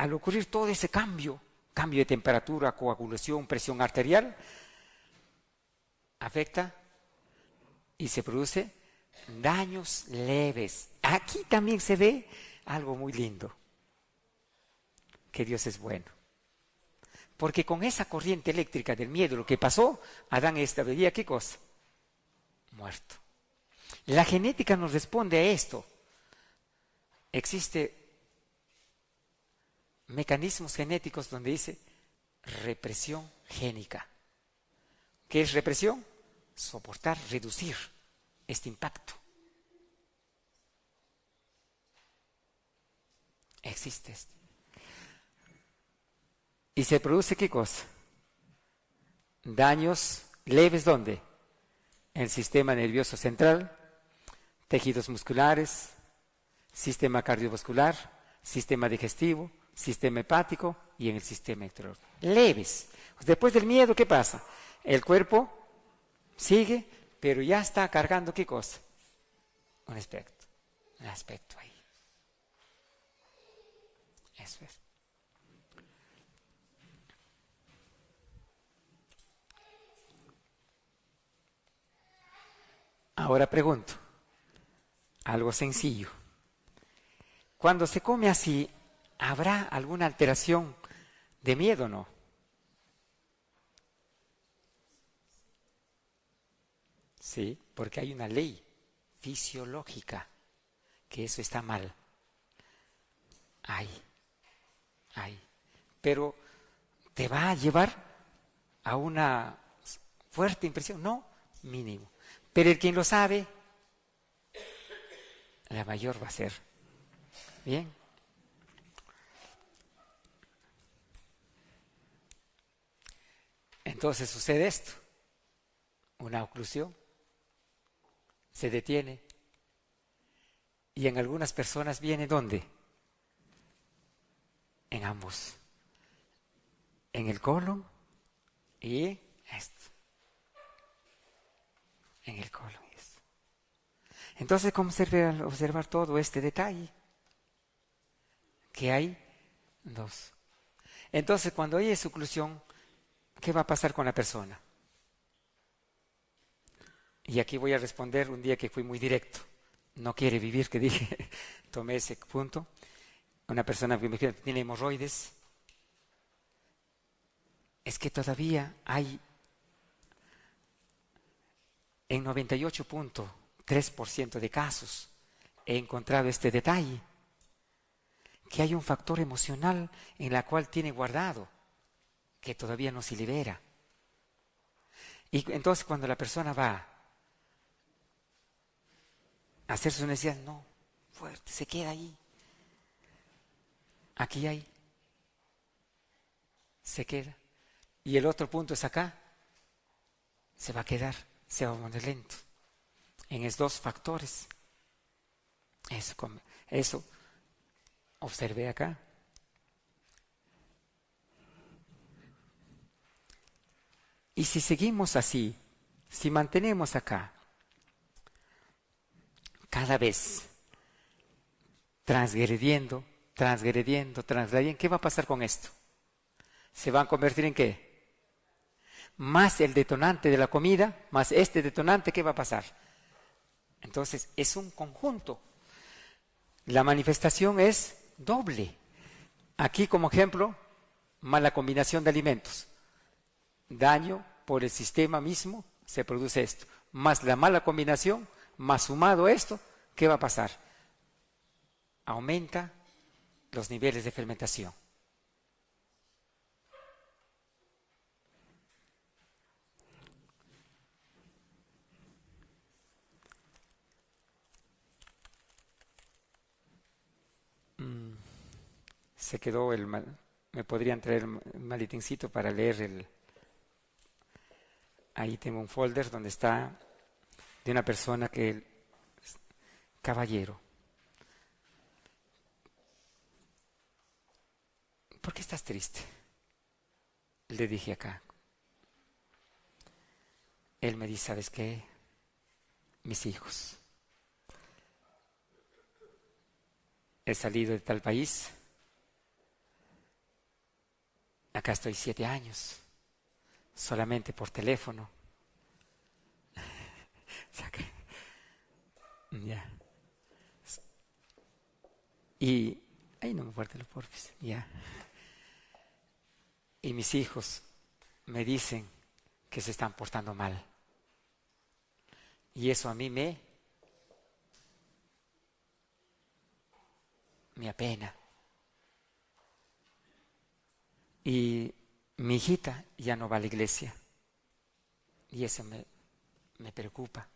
al ocurrir todo ese cambio de temperatura, coagulación, presión arterial, afecta y se produce daños leves. Aquí también se ve algo muy lindo, que Dios es bueno. Porque con esa corriente eléctrica del miedo, lo que pasó, Adán estaría, ¿qué cosa? Muerto. La genética nos responde a esto. Existen mecanismos genéticos donde dice represión génica. ¿Qué es represión? Soportar, reducir este impacto. Existe esto. ¿Y se produce qué cosa? Daños leves, ¿dónde? En el sistema nervioso central, tejidos musculares, sistema cardiovascular, sistema digestivo, sistema hepático y en el sistema exterior. Leves. Después del miedo, ¿qué pasa? El cuerpo sigue, pero ya está cargando ¿qué cosa? Un aspecto ahí. Eso es. Ahora pregunto, algo sencillo. Cuando se come así, ¿habrá alguna alteración de miedo o no? Sí, porque hay una ley fisiológica que eso está mal. Hay. Pero ¿te va a llevar a una fuerte impresión? No, mínimo. Pero el quien lo sabe, la mayor va a ser. Bien. Entonces sucede esto. Una oclusión. Se detiene. Y en algunas personas viene ¿dónde? En ambos. En el colon y esto. En el colon. Entonces, ¿cómo observar todo este detalle? Que hay dos. Entonces, cuando hay esa oclusión, ¿qué va a pasar con la persona? Y aquí voy a responder un día que fui muy directo. No quiere vivir, que dije, tomé ese punto. Una persona que tiene hemorroides, es que todavía hay en 98.3% de casos he encontrado este detalle, que hay un factor emocional en la cual tiene guardado, que todavía no se libera. Y entonces cuando la persona va a hacer sus necesidades, no, fuerte, se queda ahí. Aquí hay, se queda. Y el otro punto es acá, se va a quedar, se va a poner lento. En esos dos factores. Eso observé acá. Y si seguimos así, si mantenemos acá, cada vez transgrediendo, ¿qué va a pasar con esto? ¿Se va a convertir en qué? Más el detonante de la comida, más este detonante, ¿qué va a pasar? Entonces, es un conjunto. La manifestación es doble. Aquí, como ejemplo, mala combinación de alimentos. Daño por el sistema mismo, se produce esto. Más la mala combinación, más sumado esto, ¿qué va a pasar? Aumenta los niveles de fermentación. Se quedó me podrían traer el maletincito para leer ahí tengo un folder donde está de una persona caballero. ¿Por qué estás triste? Le dije acá. Él me dice, ¿sabes qué? Mis hijos. He salido de tal país acá estoy 7 años, solamente por teléfono. Ya. Y, ay, no me fuerte los porfis, ya. Y mis hijos me dicen que se están portando mal. Y eso a mí me apena. Y mi hijita ya no va a la iglesia. Y eso me preocupa.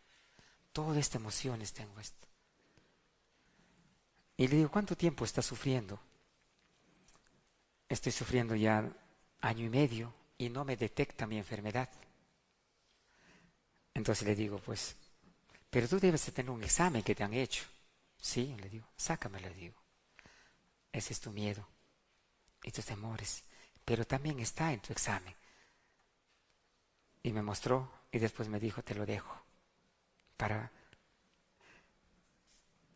Todas estas emociones tengo esto. Y le digo, ¿cuánto tiempo está sufriendo? Estoy sufriendo ya 1 año y medio y no me detecta mi enfermedad. Entonces le digo, pues, pero tú debes de tener un examen que te han hecho. Sí, le digo, sácame, le digo. Ese es tu miedo y tus temores, pero también está en tu examen. Y me mostró y después me dijo, te lo dejo.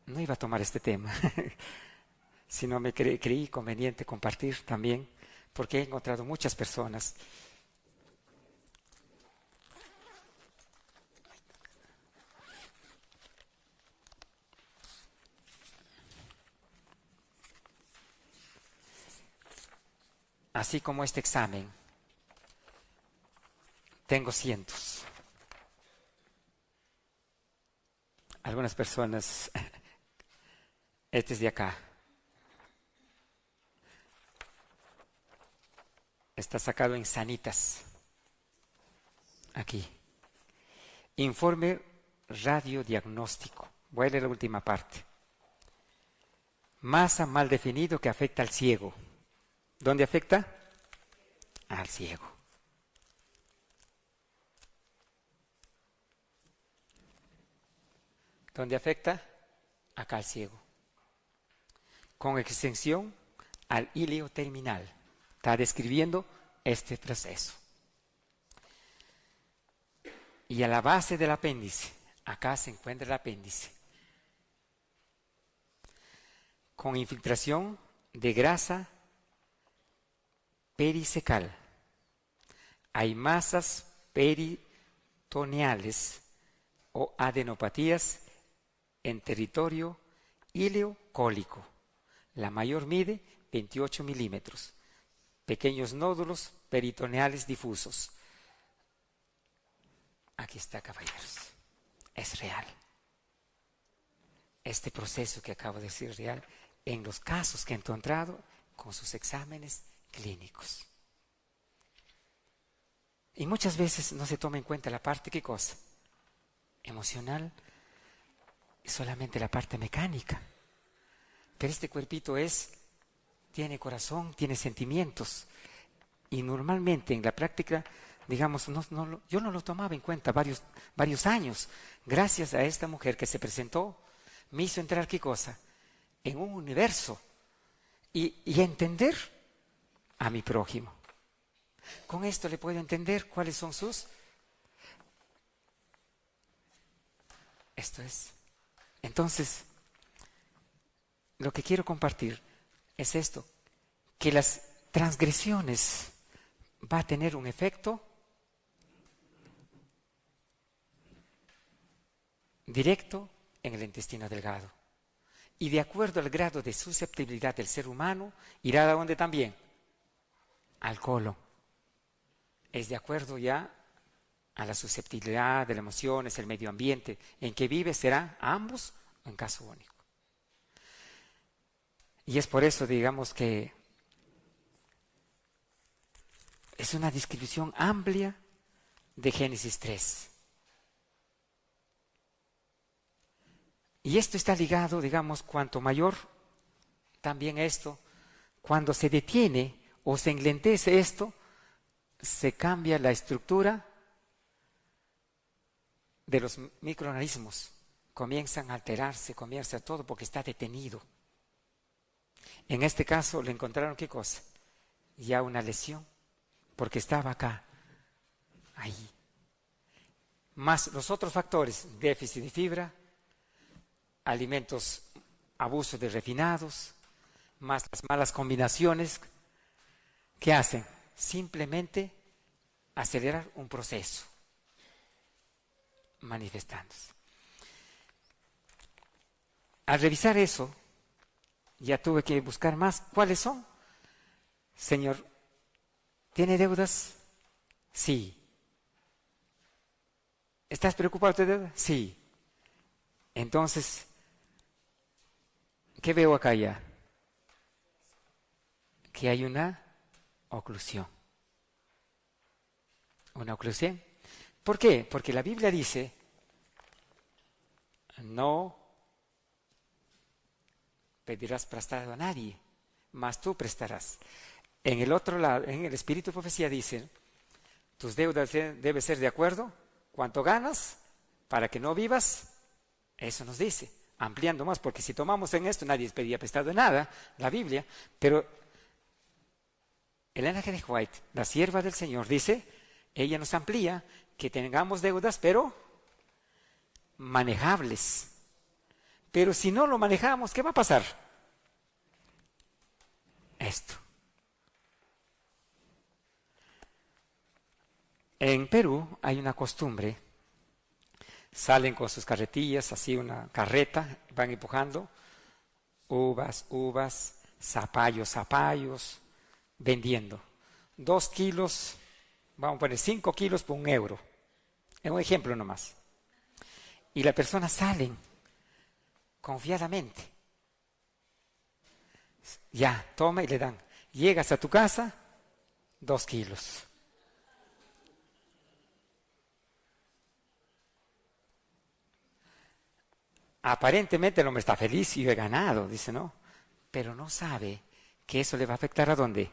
No iba a tomar este tema, sino me creí conveniente compartir también, porque he encontrado muchas personas así como este examen. Tengo cientos. Algunas personas, este es de acá. Está sacado en Sanitas. Aquí. Informe radiodiagnóstico. Voy a leer la última parte. Masa mal definido que afecta al ciego. ¿Dónde afecta? Al ciego. ¿Dónde afecta? Acá al ciego. Con extensión al híleo terminal. Está describiendo este proceso. Y a la base del apéndice, acá se encuentra el apéndice. Con infiltración de grasa pericecal. Hay masas peritoneales o adenopatías en territorio ileocólico. La mayor mide 28 milímetros. Pequeños nódulos peritoneales difusos. Aquí está, caballeros. Es real. Este proceso que acabo de decir es real en los casos que he encontrado con sus exámenes clínicos. Y muchas veces no se toma en cuenta la parte, ¿qué cosa? Emocional, solamente la parte mecánica. Pero este cuerpito tiene corazón, tiene sentimientos. Y normalmente en la práctica, digamos, yo no lo tomaba en cuenta varios años. Gracias a esta mujer que se presentó, me hizo entrar, ¿qué cosa? En un universo. Y entender a mi prójimo. Con esto le puedo entender cuáles son sus... Esto es. Entonces, lo que quiero compartir es esto, que las transgresiones va a tener un efecto directo en el intestino delgado. Y de acuerdo al grado de susceptibilidad del ser humano, irá a dónde también? Al colon. Es de acuerdo ya a la susceptibilidad de las emociones, el medio ambiente en que vive, será ambos o en caso único. Y es por eso, digamos, que es una descripción amplia de Génesis 3. Y esto está ligado, digamos, cuanto mayor también esto, cuando se detiene o se enlentece esto, se cambia la estructura de los microorganismos. Comienzan a alterarse, comienza todo porque está detenido. En este caso le encontraron, ¿qué cosa? Ya una lesión, porque estaba acá, ahí. Más los otros factores, déficit de fibra, alimentos, abuso de refinados, más las malas combinaciones, ¿qué hacen? simplemente acelerar un proceso manifestándose. Al revisar eso, ya tuve que buscar más. ¿Cuáles son? Señor, ¿tiene deudas? Sí. ¿Estás preocupado de deudas? Sí. Entonces, ¿qué veo acá ya? Que hay una oclusión. ¿Una oclusión? ¿Por qué? Porque la Biblia dice, no pedirás prestado a nadie, mas tú prestarás. En el otro lado, en el Espíritu de Profecía dice, tus deudas deben ser de acuerdo, cuánto ganas, para que no vivas. Eso nos dice, ampliando más, porque si tomamos en esto, nadie pedía prestado de nada, la Biblia, pero Elena G. White, la sierva del Señor, dice, ella nos amplía que tengamos deudas, pero manejables. Pero si no lo manejamos, ¿qué va a pasar? Esto. En Perú hay una costumbre, salen con sus carretillas, así una carreta, van empujando uvas, zapallos, vendiendo. 2 kilos, vamos a poner 5 kilos por €1. Es un ejemplo nomás. Y las personas salen confiadamente. Ya, toma y le dan. Llegas a tu casa, 2 kilos. Aparentemente el hombre está feliz y yo he ganado, dice, ¿no? Pero no sabe que eso le va a afectar ¿a dónde?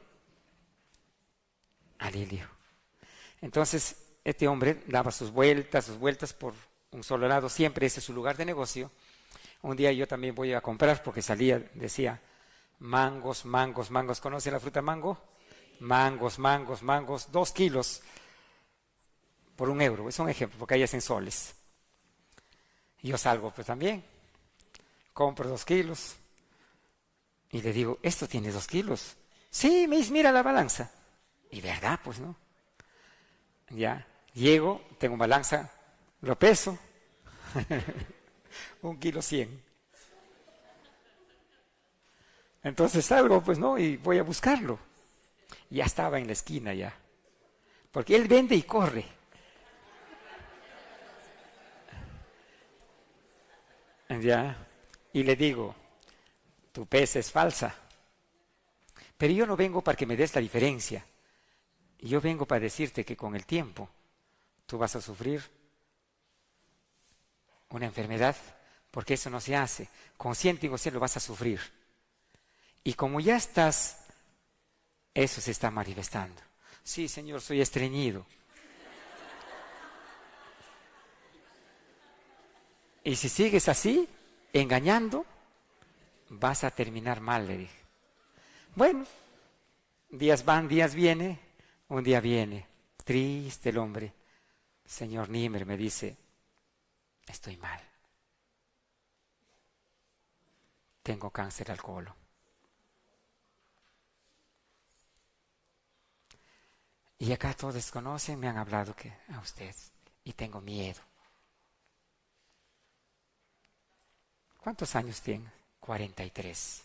Al hilio. Entonces, este hombre daba sus vueltas por un solo lado, siempre ese es su lugar de negocio. Un día yo también voy a comprar porque salía, decía, mangos, ¿conoce la fruta mango? Mangos, 2 kilos por €1, es un ejemplo, porque ahí hacen soles. Y yo salgo pues también, compro 2 kilos y le digo, ¿esto tiene 2 kilos? Sí, me dice, mira la balanza. Y verdad, pues no. Ya, llego, tengo balanza, lo peso, 1,100 kilos. Entonces salgo, pues no, y voy a buscarlo. Ya estaba en la esquina ya, porque él vende y corre. Ya, y le digo, tu pesa es falsa. Pero yo no vengo para que me des la diferencia. Yo vengo para decirte que con el tiempo tú vas a sufrir una enfermedad, porque eso no se hace. Consciente y inconsciente lo vas a sufrir. Y como ya estás, eso se está manifestando. Sí, Señor, soy estreñido. Y si sigues así, engañando, vas a terminar mal, le dije. Bueno, días van, días vienen, un día viene, triste el hombre. Señor Niemer me dice, estoy mal. Tengo cáncer al colon. Y acá todos desconocen, me han hablado que a usted, y tengo miedo. ¿Cuántos años tiene? 43.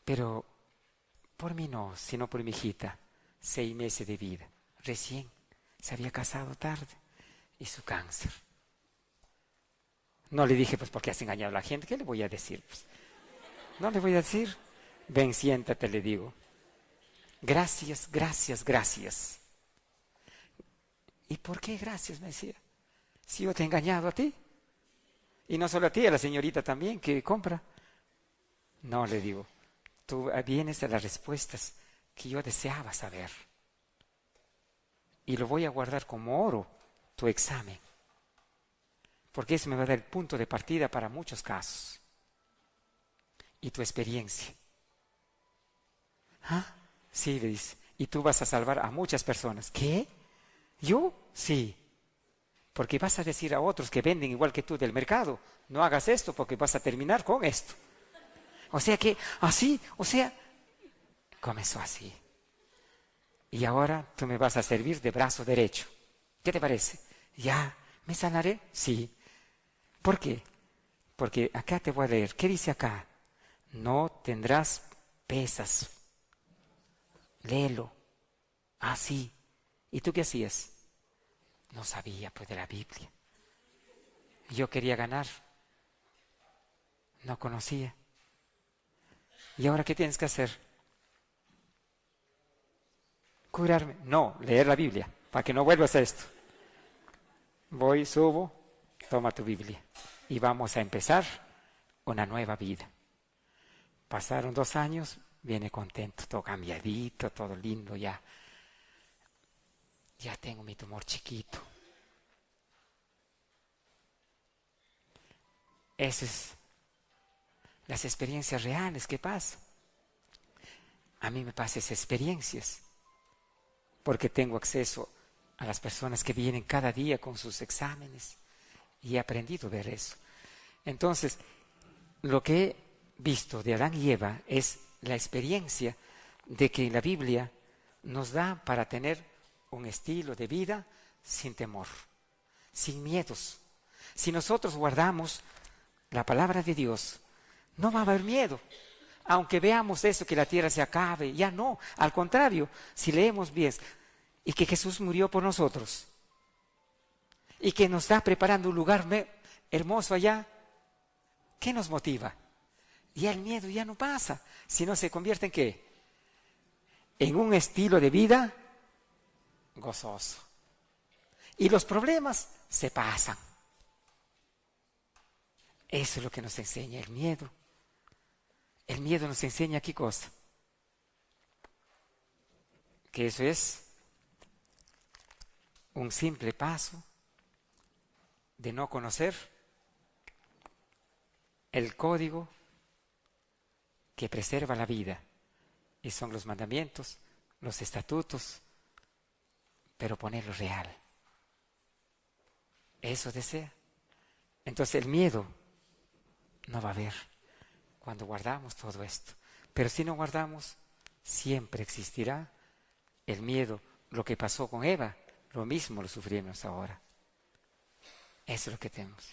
Pero por mí no, sino por mi hijita, 6 meses de vida. Recién se había casado tarde y su cáncer. No le dije, pues, porque has engañado a la gente. ¿Qué le voy a decir? Pues, no le voy a decir. Ven, siéntate, le digo. Gracias. ¿Y por qué gracias? Me decía. Si yo te he engañado a ti. Y no solo a ti, a la señorita también que compra. No, le digo, tú vienes a las respuestas que yo deseaba saber. Y lo voy a guardar como oro, tu examen. Porque eso me va a dar el punto de partida para muchos casos. Y tu experiencia. ¿Ah? Sí, le dice. Y tú vas a salvar a muchas personas. ¿Qué? ¿Yo? Sí. Porque vas a decir a otros que venden igual que tú del mercado, no hagas esto porque vas a terminar con esto. O sea que, así, Comenzó así. Y ahora tú me vas a servir de brazo derecho. ¿Qué te parece? ¿Ya me sanaré? Sí. ¿Por qué? Porque acá te voy a leer. ¿Qué dice acá? No tendrás pesas. Léelo. Ah, sí. ¿Y tú qué hacías? No sabía pues de la Biblia. Yo quería ganar. No conocía. ¿Y ahora qué tienes que hacer? Curarme. No, leer la Biblia, para que no vuelvas a esto. Voy, subo, toma tu Biblia. Y vamos a empezar una nueva vida. Pasaron 2 años, viene contento, todo cambiadito, todo lindo ya. Ya tengo mi tumor chiquito. Esas es las experiencias reales que pasan. A mí me pasan esas experiencias porque tengo acceso a las personas que vienen cada día con sus exámenes y he aprendido a ver eso. Entonces, lo que he visto de Adán y Eva es la experiencia de que la Biblia nos da para tener un estilo de vida sin temor, sin miedos. Si nosotros guardamos la palabra de Dios, no va a haber miedo. Aunque veamos eso, que la tierra se acabe, ya no. Al contrario, si leemos bien, y que Jesús murió por nosotros, y que nos está preparando un lugar hermoso allá, ¿qué nos motiva? Ya el miedo ya no pasa, sino se convierte en ¿qué? En un estilo de vida gozoso. Y los problemas se pasan. Eso es lo que nos enseña el miedo. El miedo nos enseña ¿qué cosa? Que eso es un simple paso de no conocer el código que preserva la vida. Y son los mandamientos, los estatutos, pero ponerlo real. Eso desea. Entonces el miedo no va a haber cuando guardamos todo esto. Pero si no guardamos, siempre existirá el miedo. Lo que pasó con Eva, lo mismo lo sufrimos ahora. Eso es lo que tenemos.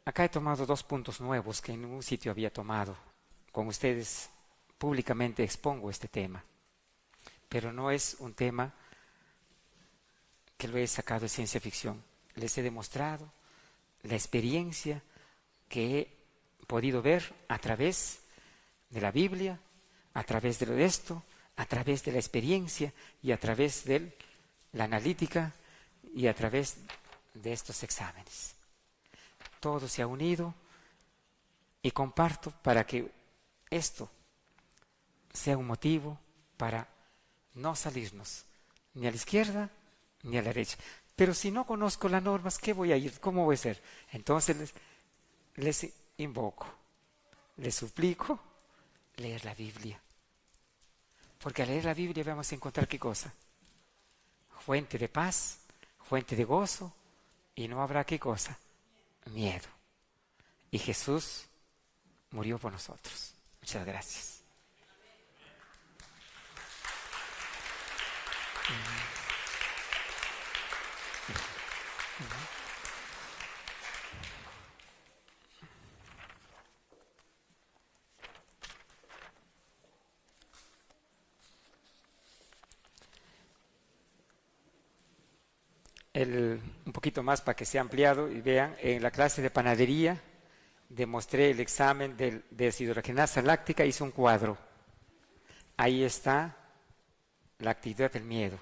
Acá he tomado 2 puntos nuevos que en ningún sitio había tomado. Con ustedes públicamente expongo este tema. Pero no es un tema que lo he sacado de ciencia ficción. Les he demostrado la experiencia que he podido ver a través de la Biblia, a través de esto, a través de la experiencia y a través de la analítica y a través de estos exámenes. Todo se ha unido y comparto para que esto sea un motivo para no salirnos ni a la izquierda ni a la derecha. Pero si no conozco las normas, ¿qué voy a ir? ¿Cómo voy a ser? Entonces les invoco, les suplico leer la Biblia. Porque al leer la Biblia vamos a encontrar ¿qué cosa? Fuente de paz, fuente de gozo, y no habrá ¿qué cosa? Miedo. Y Jesús murió por nosotros. Muchas gracias. Un poquito más para que sea ampliado y vean, en la clase de panadería demostré el examen de deshidrogenasa láctica, hice un cuadro. Ahí está la actividad del miedo.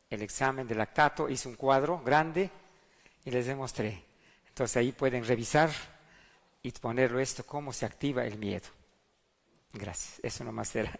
El examen de lactato, hice un cuadro grande y les demostré. Entonces ahí pueden revisar y ponerlo esto, cómo se activa el miedo. Gracias. Eso nomás era